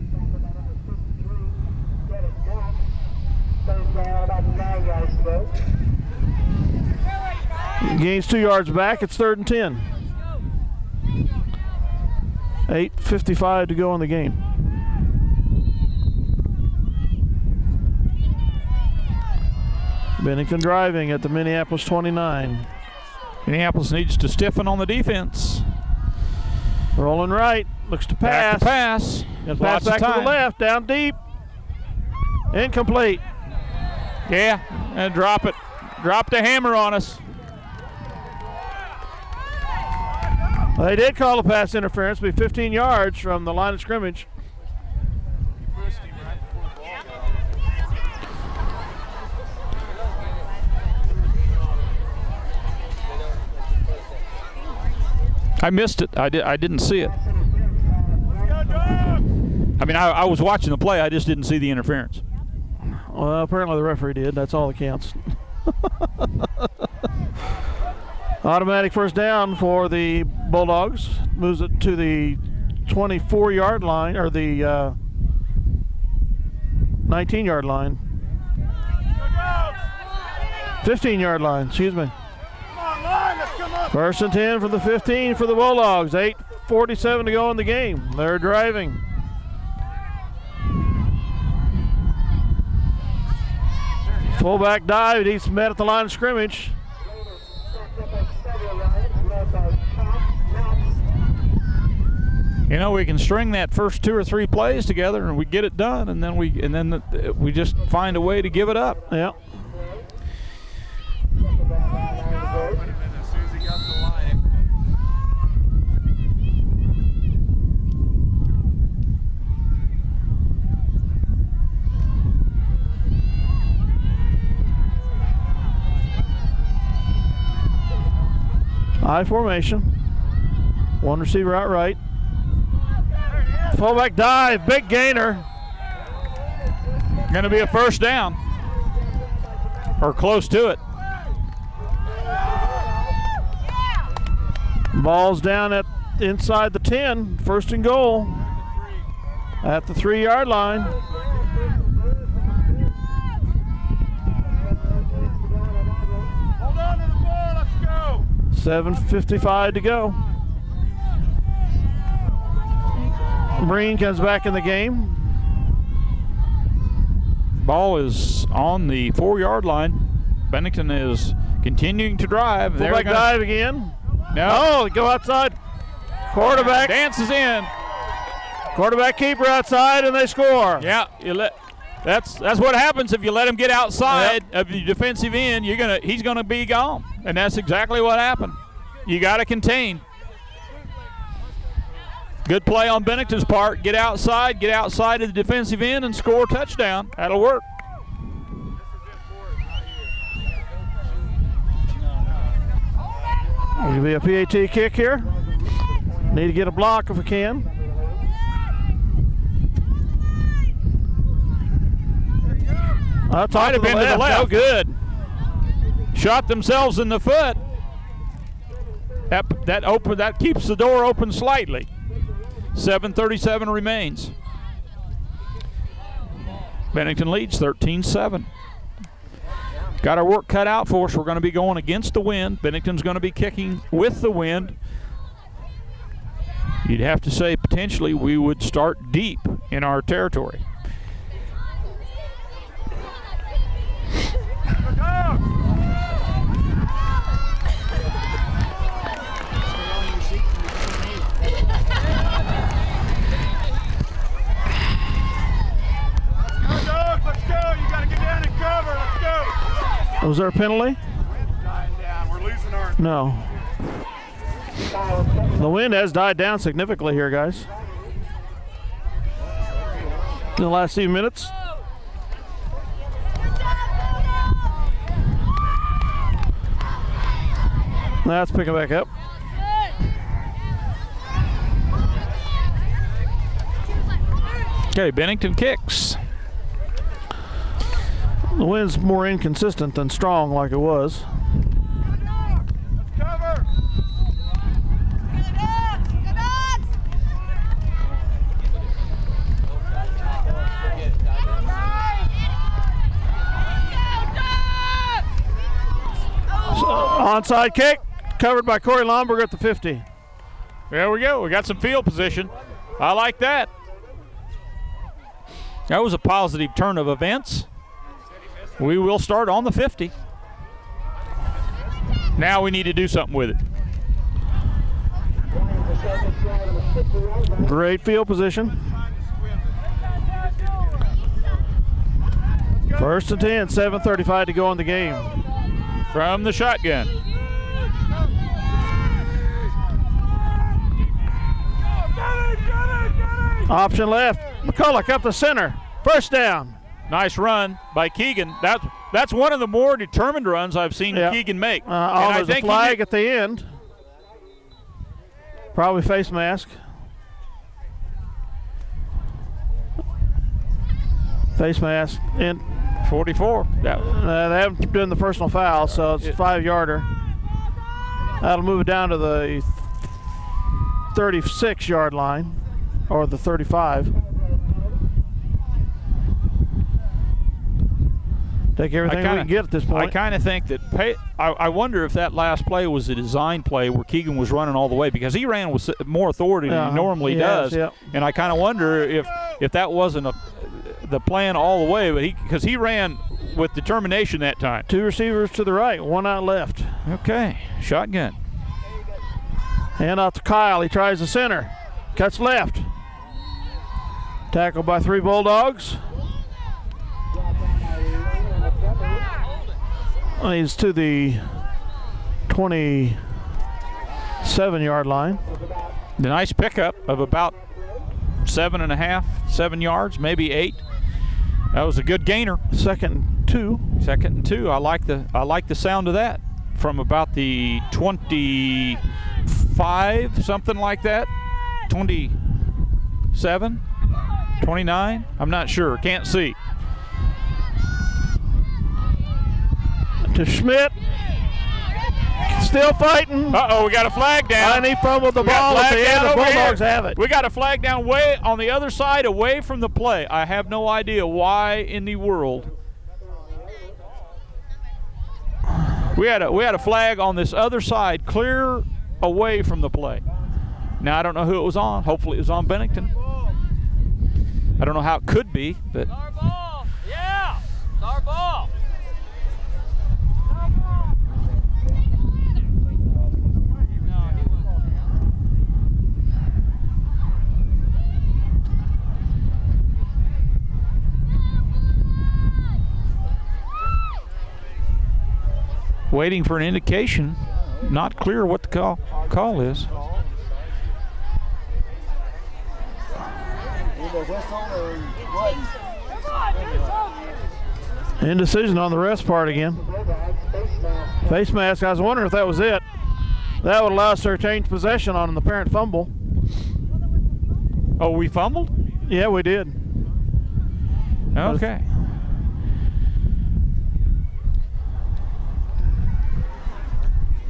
A: Gains 2 yards back. It's 3rd and 10. 8:55 to go in the game. Bennington driving at the Minneapolis 29.
B: Minneapolis needs to stiffen on the defense.
A: Rolling right, looks to pass.
B: Back to pass.
A: Gonna pass back to the left, down deep. Incomplete.
B: Yeah, and drop it. Drop the hammer on us.
A: They did call a pass interference, be 15 yards from the line of scrimmage.
B: I missed it. I didn't see it. I mean, I was watching the play. I just didn't see the interference.
A: Well, apparently the referee did. That's all that counts. Automatic first down for the Bulldogs. Moves it to the 24-yard line, or the 19-yard line. 15-yard line, excuse me. First and 10 for the 15 for the Bulldogs. 8:47 to go in the game. They're driving. Fullback dive. He's met at the line of scrimmage.
B: You know, we can string that first 2 or 3 plays together, and we get it done, and then we just find a way to give it up.
A: Yeah. I formation. One receiver out right. Fullback dive, big gainer.
B: Going to be a first down, or close to it.
A: Ball's down at inside the 10. First and goal at the 3-yard line.
C: Hold on to the ball, let's go.
A: 7:55 to go. Breen comes back in the game.
B: Ball is on the 4-yard line. Bennington is continuing to drive.
A: Fullback dive again.
B: No.
A: Oh, go outside. Quarterback
B: dances in.
A: Quarterback keeper outside, and they score.
B: Yeah, that's what happens if you let him get outside of the defensive end. He's gonna be gone, and that's exactly what happened. You got to contain. Good play on Bennington's part. Get outside of the defensive end and score a touchdown. That'll work.
A: It'll be a PAT kick here. Need to get a block if we can.
B: Might have been to the left.
A: No good.
B: Shot themselves in the foot. That keeps the door open slightly. 7:37 remains. Bennington leads 13-7. Got our work cut out for us. We're going to be going against the wind. Bennington's going to be kicking with the wind. You'd have to say potentially we would start deep in our territory.
A: Was there a penalty?
C: We're losing our...
A: No. The wind has died down significantly here, guys. In the last few minutes. That's picking back up.
B: Okay, Bennington kicks.
A: The wind's more inconsistent than strong like it was.
C: Cover!
A: Onside kick, covered by Corey Lomberg at the 50.
B: There we go. We got some field position. I like that. That was a positive turn of events. We will start on the 50. Now we need to do something with it.
A: Great field position. First and 10, 7:35 to go in the game.
B: From the shotgun.
A: Option left. McCulloch up the center. First down.
B: Nice run by Keegan. That's one of the more determined runs I've seen Keegan make.
A: There's a flag at the end. Probably face mask. Face mask. And
B: 44.
A: they haven't done the personal foul, so it's a 5-yarder. That'll move it down to the 36-yard line, or the 35. Take everything we can get at this point.
B: I kind of think that I wonder if that last play was a design play where Keegan was running all the way, because he ran with more authority than he normally does.
A: Yep.
B: And I kind of wonder if that wasn't the plan all the way, but because he ran with determination that time.
A: 2 receivers to the right, 1 out left.
B: Okay, shotgun.
A: Hand off to Kyle. He tries the center. Cuts left. Tackled by 3 Bulldogs. He's to the 27-yard line.
B: The nice pickup of about 7 yards, maybe 8. That was a good gainer.
A: Second and 2.
B: Second and 2. I like the sound of that. From about the 25, something like that. 27, 29. I'm not sure. Can't see.
A: To Schmidt. Still fighting.
B: Uh-oh, we got a flag down.
A: And he fumbled the ball at the end. The Bulldogs have it.
B: We got a flag down way on the other side, away from the play. I have no idea why in the world. We had a flag on this other side, clear away from the play. Now, I don't know who it was on. Hopefully it was on Bennington. I don't know how it could be, but.
D: It's our ball. Yeah, it's our ball.
B: Waiting for an indication. Not clear what the call is.
A: Indecision on the rest part again. Face mask. I was wondering if that was it. That would allow us to change possession on the parent fumble.
B: Oh, we fumbled?
A: Yeah, we did.
B: Okay.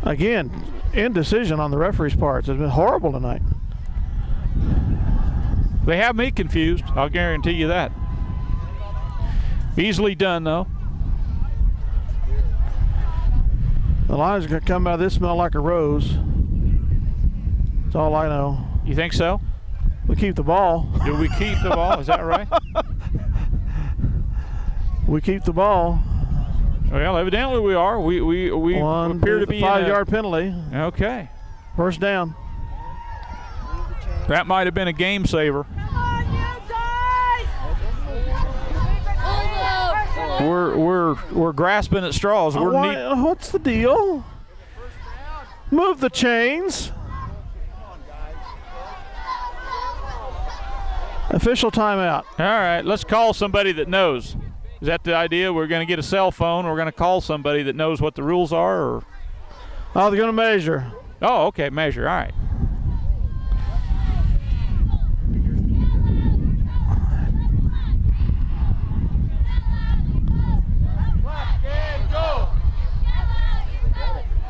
A: Again, indecision on the referee's parts. It's been horrible tonight.
B: They have me confused. I'll guarantee you that. Easily done, though.
A: The line's going to come out of this smell like a rose. That's all I know.
B: You think so?
A: We keep the ball.
B: Do we keep the ball? Is that right?
A: We keep the ball.
B: Well, evidently we are. We appear to be
A: 5-yard penalty.
B: Okay.
A: First down.
B: That might have been a game saver. We're grasping at straws.
A: What's the deal? Move the chains. Official timeout.
B: All right, let's call somebody that knows. Is that the idea? We're going to get a cell phone. We're going to call somebody that knows what the rules are? Or?
A: Oh, they're going to measure.
B: Oh, okay, measure. All right.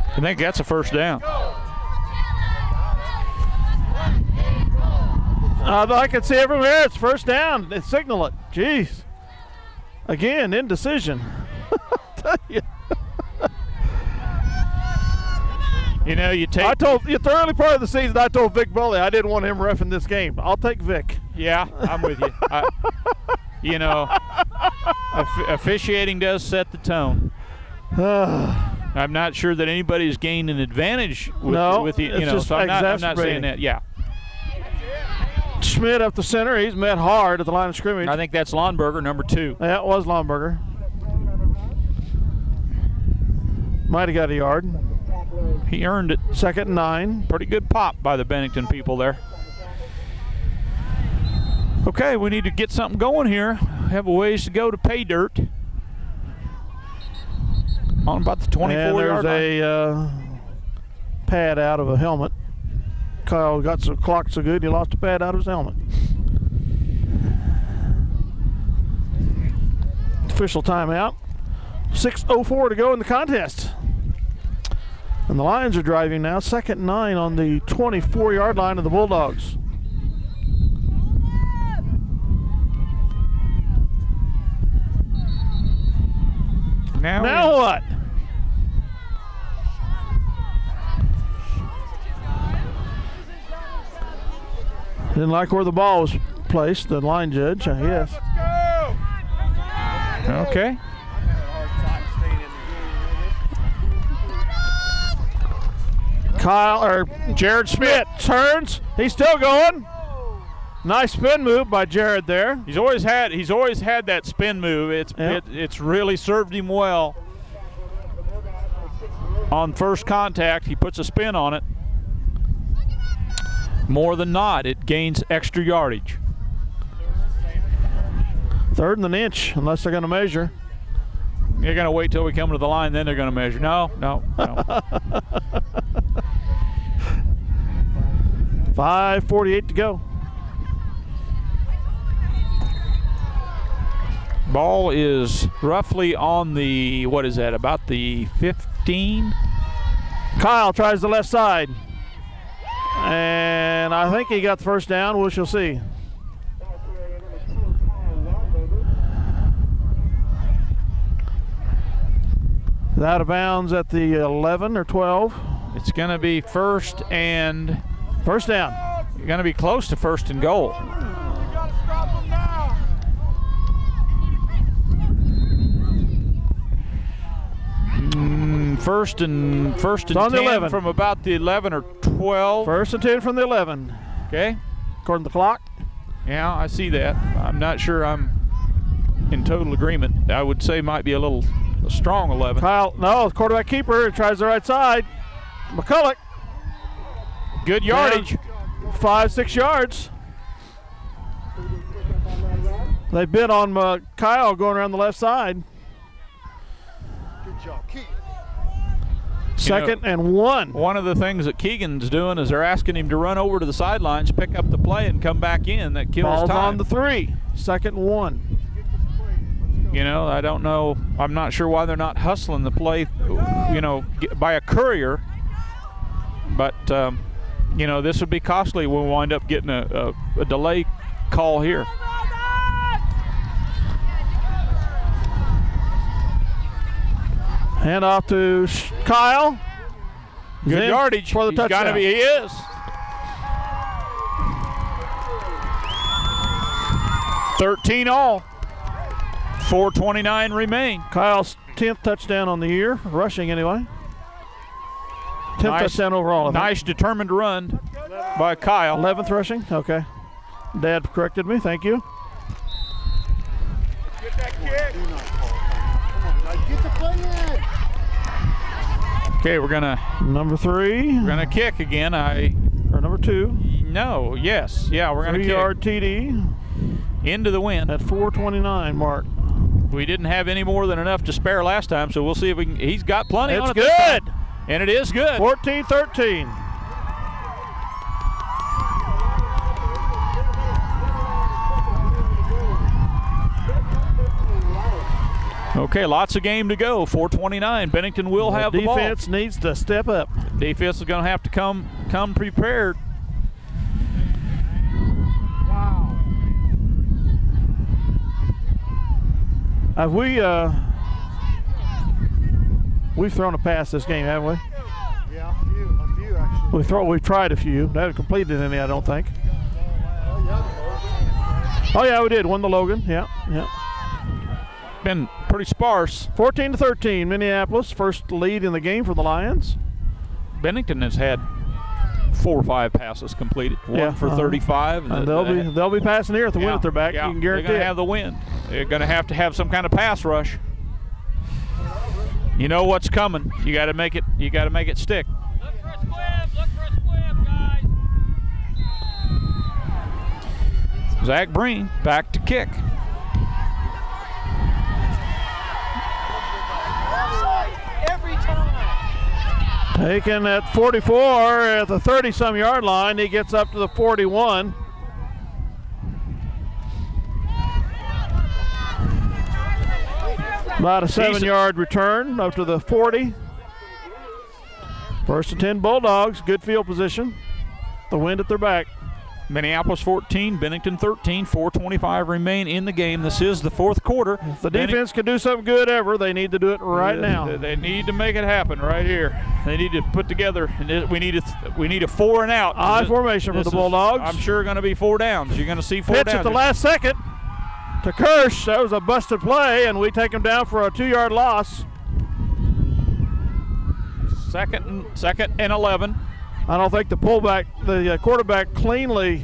B: I think that's a first down.
A: I can see everywhere. It's first down. They signal it. Jeez. Again, indecision.
B: You know,
A: the early part of the season, I told Vic Bully I didn't want him reffing this game. I'll take Vic.
B: Yeah, I'm with you. You know, officiating does set the tone. I'm not sure that anybody's gained an advantage with you know, so I'm not saying that. Yeah.
A: Schmidt up the center. He's met hard at the line of scrimmage.
B: I think that's Lonberger, number 2.
A: Yeah, it was Lonberger. Might have got a yard.
B: He earned it.
A: Second and 9.
B: Pretty good pop by the Bennington people there. Okay, we need to get something going here. We have a ways to go to pay dirt. On about the 24-yard line.
A: There's a pad out of a helmet. Kyle got so clocked so good he lost a pad out of his helmet. Official timeout. 6:04 to go in the contest. And the Lions are driving now. 2nd and 9 on the 24-yard line of the Bulldogs. Now what? Didn't like where the ball was placed, the line judge, I guess.
B: Okay.
A: Jared Smith turns. He's still going. Nice spin move by Jared there.
B: He's always had that spin move. It's really served him well. On first contact, he puts a spin on it. More than not, it gains extra yardage.
A: 3rd and an inch, unless they're going to measure.
B: They're going to wait till we come to the line, then they're going to measure. No.
A: 5:48 to go.
B: Ball is roughly on the, what is that, about the 15?
A: Kyle tries the left side. And I think he got the first down. We shall see. Out of bounds at the 11 or 12.
B: It's going to be first down. You're going to be close to 1st and goal. First and 10 from about the 11 or 12.
A: 1st and 10 from the 11.
B: Okay.
A: According to the clock.
B: Yeah, I see that. I'm not sure I'm in total agreement. I would say might be a strong 11.
A: Kyle, no, quarterback keeper tries the right side. McCulloch.
B: Good yardage.
A: 5-6 yards. They bid on Kyle going around the left side.
C: Good job, Keith.
A: 2nd and 1.
B: One of the things that Keegan's doing is they're asking him to run over to the sidelines, pick up the play, and come back in. That kills
A: Ball's
B: time.
A: On the 3. 2nd and 1.
B: You know, I don't know. I'm not sure why they're not hustling the play, by a courier. But, this would be costly. We'll wind up getting a delay call here.
A: Hand off to Kyle.
B: Good yardage
A: for the touchdown.
B: He is. all. 4:29 remain.
A: Kyle's 10th touchdown on the year, rushing anyway. 10th touchdown overall.
B: Nice determined run by Kyle.
A: 11th rushing, okay. Dad corrected me, thank you.
C: Get that kick. Get the play in.
B: Okay, we're gonna
A: number 3.
B: We're gonna kick again.
A: Or number 2.
B: No, yes, yeah, we're gonna kick.
A: 3-yard TD
B: into the wind
A: at 4:29 mark.
B: We didn't have any more than enough to spare last time, so we'll see if we can. He's got plenty.
A: It's
B: on it.
A: good,
B: and it is good.
A: 14-13.
B: Okay, lots of game to go. 4:29. Bennington will have the ball.
A: Defense needs to step up.
B: Defense is going to have to come prepared.
C: Wow.
A: Have we've thrown a pass this game, haven't we?
C: Yeah, a few actually.
A: We've tried a few. They haven't completed any, I don't think. Oh yeah, we did. Won the Logan. Yeah.
B: Been pretty sparse.
A: 14-13, Minneapolis. First lead in the game for the Lions.
B: Bennington has had 4 or 5 passes completed. One for 35.
A: And they'll be passing here with the wind at their back.
B: Yeah,
A: you can guarantee
B: they're going to have the wind. They're going to have some kind of pass rush. You know what's coming. You got to make it. You got to make it stick.
D: Look for a squib. Look for a squib, guys.
B: Zach Breen back to kick.
C: Every time.
A: Taken at 44 at the 30-some yard line. He gets up to the 41. About a 7-yard return up to the 40. First and 10 Bulldogs. Good field position. The wind at their back.
B: Minneapolis 14, Bennington 13, 4:25 remain in the game. This is the fourth quarter.
A: If the defense can do something good ever, they need to do it right now.
B: They need to make it happen right here. They need to put together, and we need a 4 and out.
A: I formation for the Bulldogs. I'm
B: sure going to be 4 downs. You're going to see 4
A: pitch
B: downs.
A: At the last second to Kirsch. That was a busted play, and we take him down for a 2-yard loss.
B: Second and 11.
A: I don't think the quarterback cleanly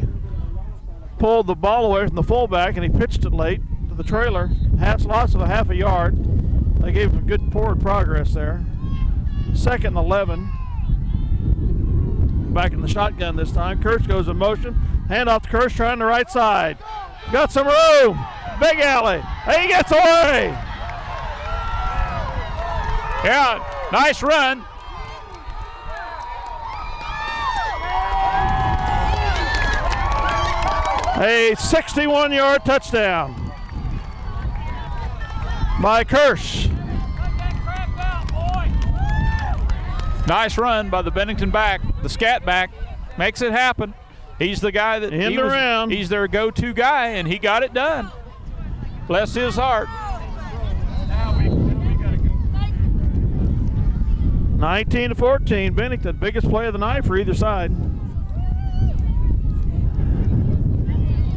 A: pulled the ball away from the fullback, and he pitched it late to the trailer. Loss of a half a yard. They gave him good forward progress there. Second and 11. Back in the shotgun this time. Kirsch goes in motion. Hand off to Kirsch, trying the right side. Got some room. Big alley. He gets away.
B: Yeah, nice run.
A: A 61-yard touchdown by Kirsch.
B: Nice run by the Bennington back, the scat back. Makes it happen. He's the guy that he's their go-to guy, and he got it done. Bless his heart.
A: 19-14, Bennington, biggest play of the night for either side.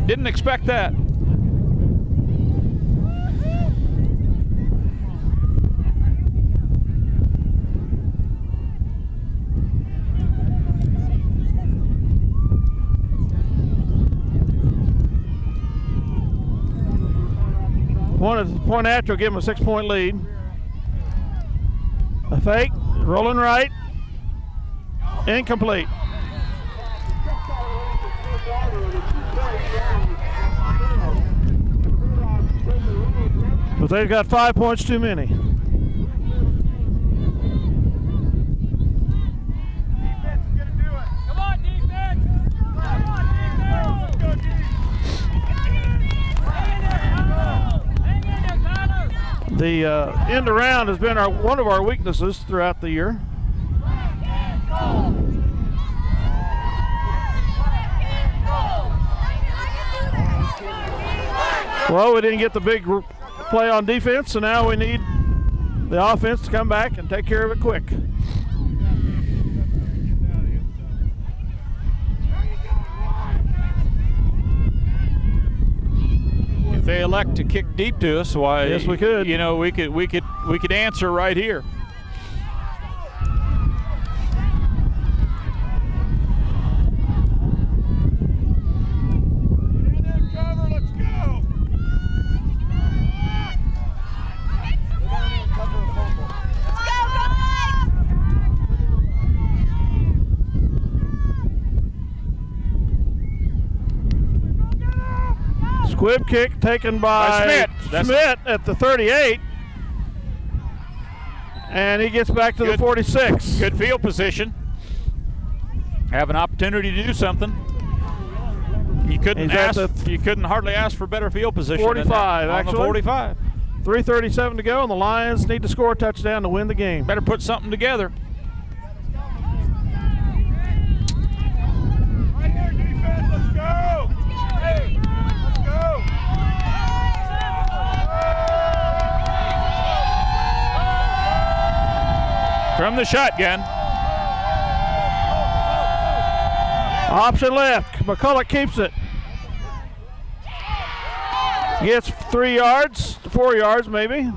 B: Didn't expect that.
A: Point after will give him a 6-point lead. A fake, rolling right, incomplete. But they've got 5 points too many.
C: Defense is going to do it.
D: Come on, defense! Come on, defense!
C: Go, defense.
D: Hang in there, Tyler!
A: The end around has been one of our weaknesses throughout the year. Well, we didn't get the big play on defense, so now we need the offense to come back and take care of it quick.
B: If they elect to kick deep to us, why?
A: Yes, we could.
B: You know, we could answer right here.
A: Squib kick taken by Schmidt at the 38. And he gets back to the 46.
B: Good field position. Have an opportunity to do something. You couldn't hardly ask for better field position.
A: 45,
B: on
A: actually.
B: The 45.
A: 3:37 to go, and the Lions need to score a touchdown to win the game.
B: Better put something together.
C: Right here, defense. Let's go. Hey, let's go.
B: From the shotgun.
A: Option left. McCulloch keeps it. Gets 3 yards, 4 yards maybe.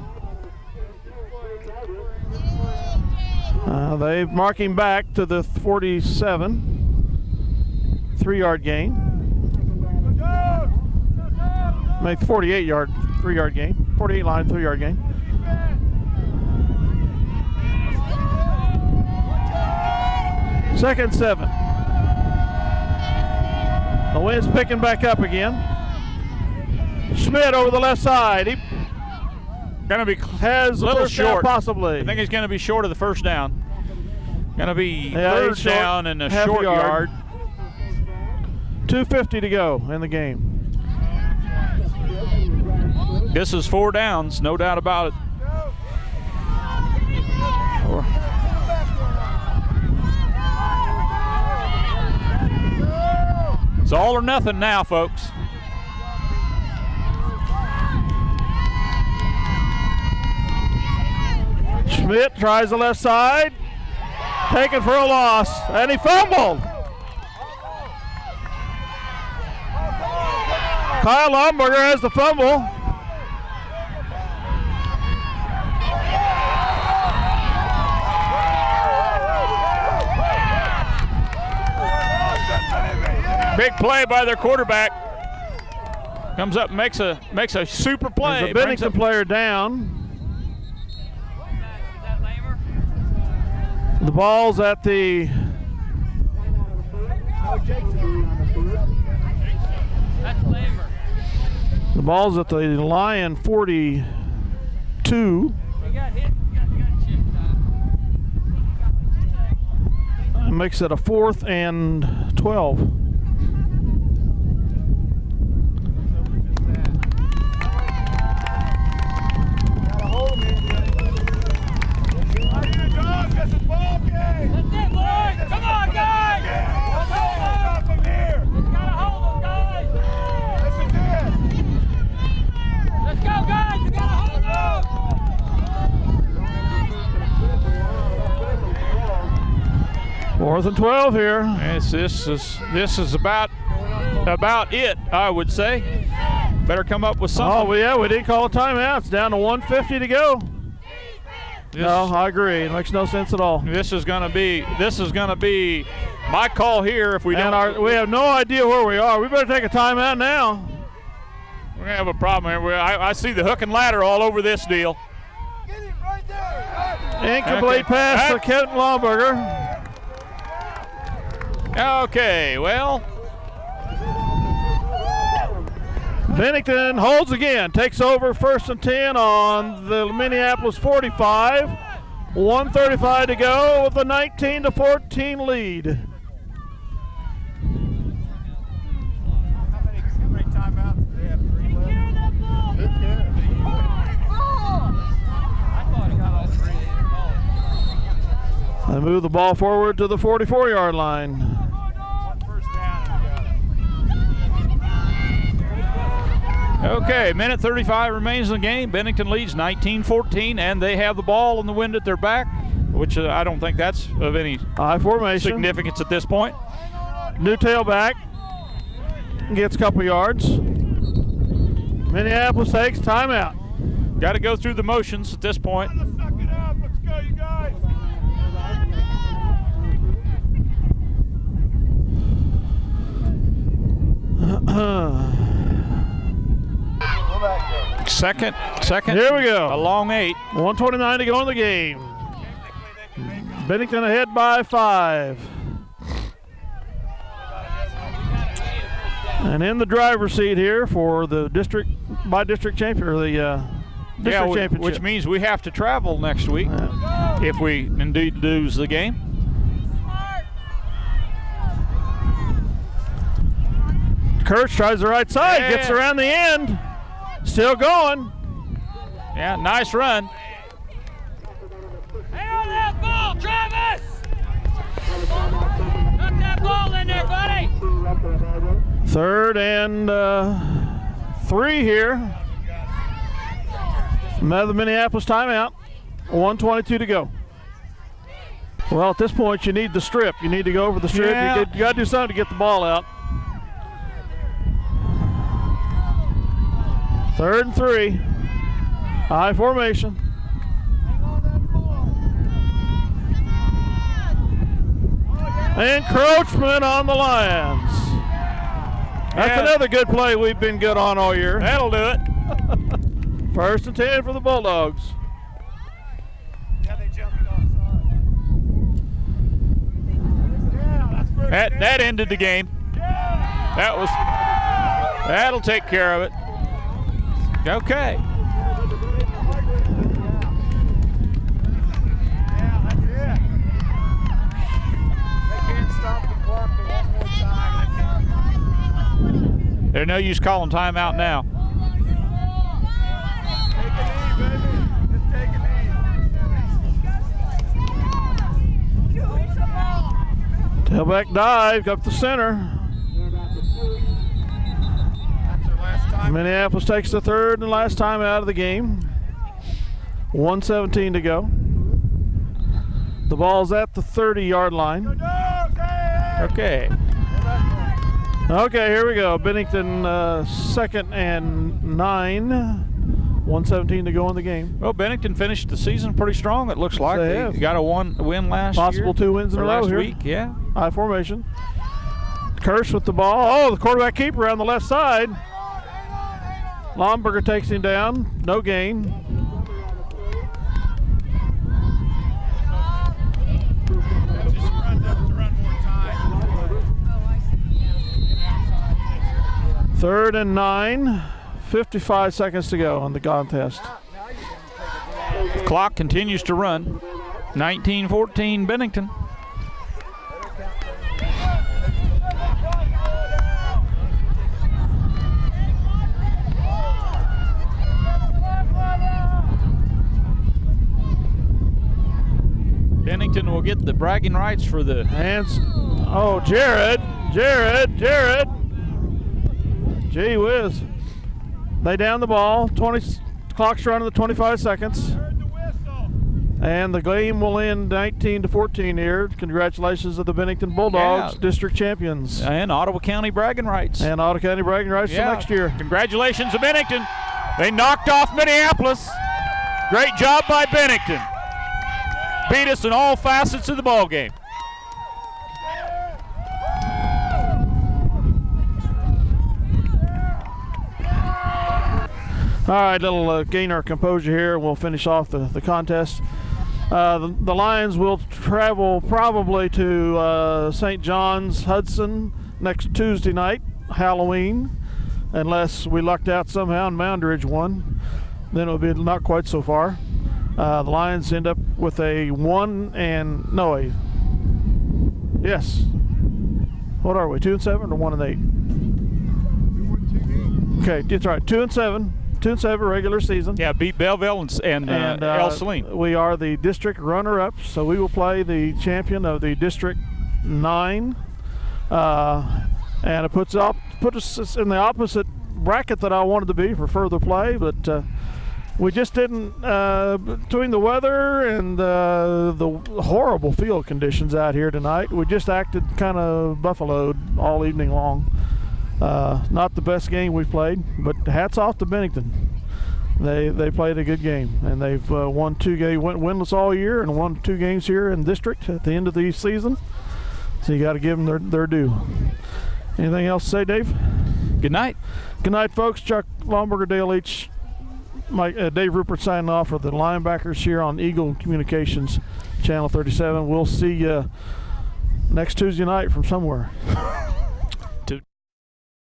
A: They mark him back to the 47. 3-yard gain. Make 48-yard, 3-yard gain. 48 line, 3-yard gain. Second 7. The wind's picking back up again. Schmidt over the left side. He
B: Going to be
A: has
B: a little
A: first down
B: short.
A: possibly.
B: I think he's going to be short of the first down. Going to be
A: Yeah,
B: third
A: he's short,
B: down and a
A: half
B: short yard.
A: 2:50 to go in the game.
B: This is 4 downs, no doubt about it. It's all or nothing now, folks.
A: Schmidt tries the left side, taken for a loss, and he fumbled. Kyle Lomberger has the fumble.
B: Big play by their quarterback. Comes up, makes a super play.
A: There's a Bennington player down. The ball's at the Lion 42. It makes it a 4th and 12. Fourth and 12 here.
B: Yes, this is about it, I would say. Better come up with something.
A: Oh, well, yeah, we didn't call a timeout. It's down to 1:50 to go. No, I agree. It makes no sense at all.
B: This is gonna be my call here if we don't.
A: We have no idea where we are. We better take a timeout now.
B: We're gonna have a problem here. I see the hook and ladder all over this deal.
A: Incomplete pass to Kent Lomberger.
B: Okay, well.
A: Bennington holds again, takes over 1st and 10 on the Minneapolis 45. 1:35 to go with a 19-14 lead.
C: How many timeouts do they have? 3 left?
A: They move the ball forward to the 44-yard line.
B: Okay, minute 35 remains in the game. Bennington leads 19-14, and they have the ball in the wind at their back, which I don't think that's of any
A: high formation
B: significance at this point.
A: New tailback gets a couple yards. Minneapolis takes timeout.
B: Got to go through the motions at this point.
C: Let's suck it up. Let's go, you guys.
B: Second.
A: Here we go.
B: A long 8.
A: 1:29 to go in the game. Bennington ahead by 5. And in the driver's seat here for the district champion, or the district championship.
B: Which means we have to travel next week if we indeed lose the game.
A: Kurtz tries the right side, gets around the end. Still going.
B: Yeah, nice run.
D: Hang on that ball, Travis! Knock that ball in there, buddy!
A: 3rd and 3 here. Another Minneapolis timeout. 1:22 to go. Well, at this point, you need the strip. You need to go over the strip.
B: Yeah.
A: You got to do something to get the ball out. 3rd and 3. High formation. Encroachment on the Lions. That's another good play we've been good on all year.
B: That'll do it.
A: 1st and 10 for the Bulldogs.
C: Yeah, they jumped it offside.
B: That ended the game. That'll take care of it. Okay. There's no use calling timeout now.
A: Tailback dive up the center. Minneapolis takes the third and last time out of the game. 1:17 to go. The ball's at the 30-yard line.
B: Okay.
A: Okay, here we go. Bennington 2nd and 9. 1:17 to go in the game.
B: Well, Bennington finished the season pretty strong, it looks like. They got a win last year.
A: Possible 2 wins in a row
B: last
A: here.
B: Week, yeah.
A: High formation. Kirsch with the ball. Oh, the quarterback keeper on the left side. Lomberger takes him down. No gain. Third and 9. 55 seconds to go on the contest.
B: Clock continues to run. 19-14 Bennington. Bennington will get the bragging rights for the
A: hands. Oh, Jared. Gee whiz. They down the ball. 20 clock's running the 25 seconds. And the game will end 19-14 here. Congratulations to the Bennington Bulldogs, district champions.
B: And Ottawa County bragging rights.
A: And Ottawa County bragging rights for next year.
B: Congratulations to Bennington. They knocked off Minneapolis. Great job by Bennington. Beat us in all facets of the ball game.
A: All right, little gain our composure here, and we'll finish off the contest. The Lions will travel probably to St. John's Hudson next Tuesday night, Halloween, unless we lucked out somehow and Moundridge won. Then it would be not quite so far. The Lions end up with a yes. What are we, 2-7 or 1-8? Okay, that's right, 2-7. 2-7 regular season.
B: Yeah, beat Belleville and El Saline.
A: We are the district runner-ups, so we will play the champion of the District 9. And it put us in the opposite bracket that I wanted to be for further play, but we just didn't, between the weather and the horrible field conditions out here tonight, we just acted kind of buffaloed all evening long. Not the best game we've played, but hats off to Bennington. They played a good game, and they've won 2 games, went winless all year, and won 2 games here in district at the end of the season. So you got to give them their due. Anything else to say, Dave?
B: Good night.
A: Good night, folks. Chuck Lomberger, Dale Leach, Dave Rupert signing off for the linebackers here on Eagle Communications, Channel 37. We'll see you next Tuesday night from somewhere.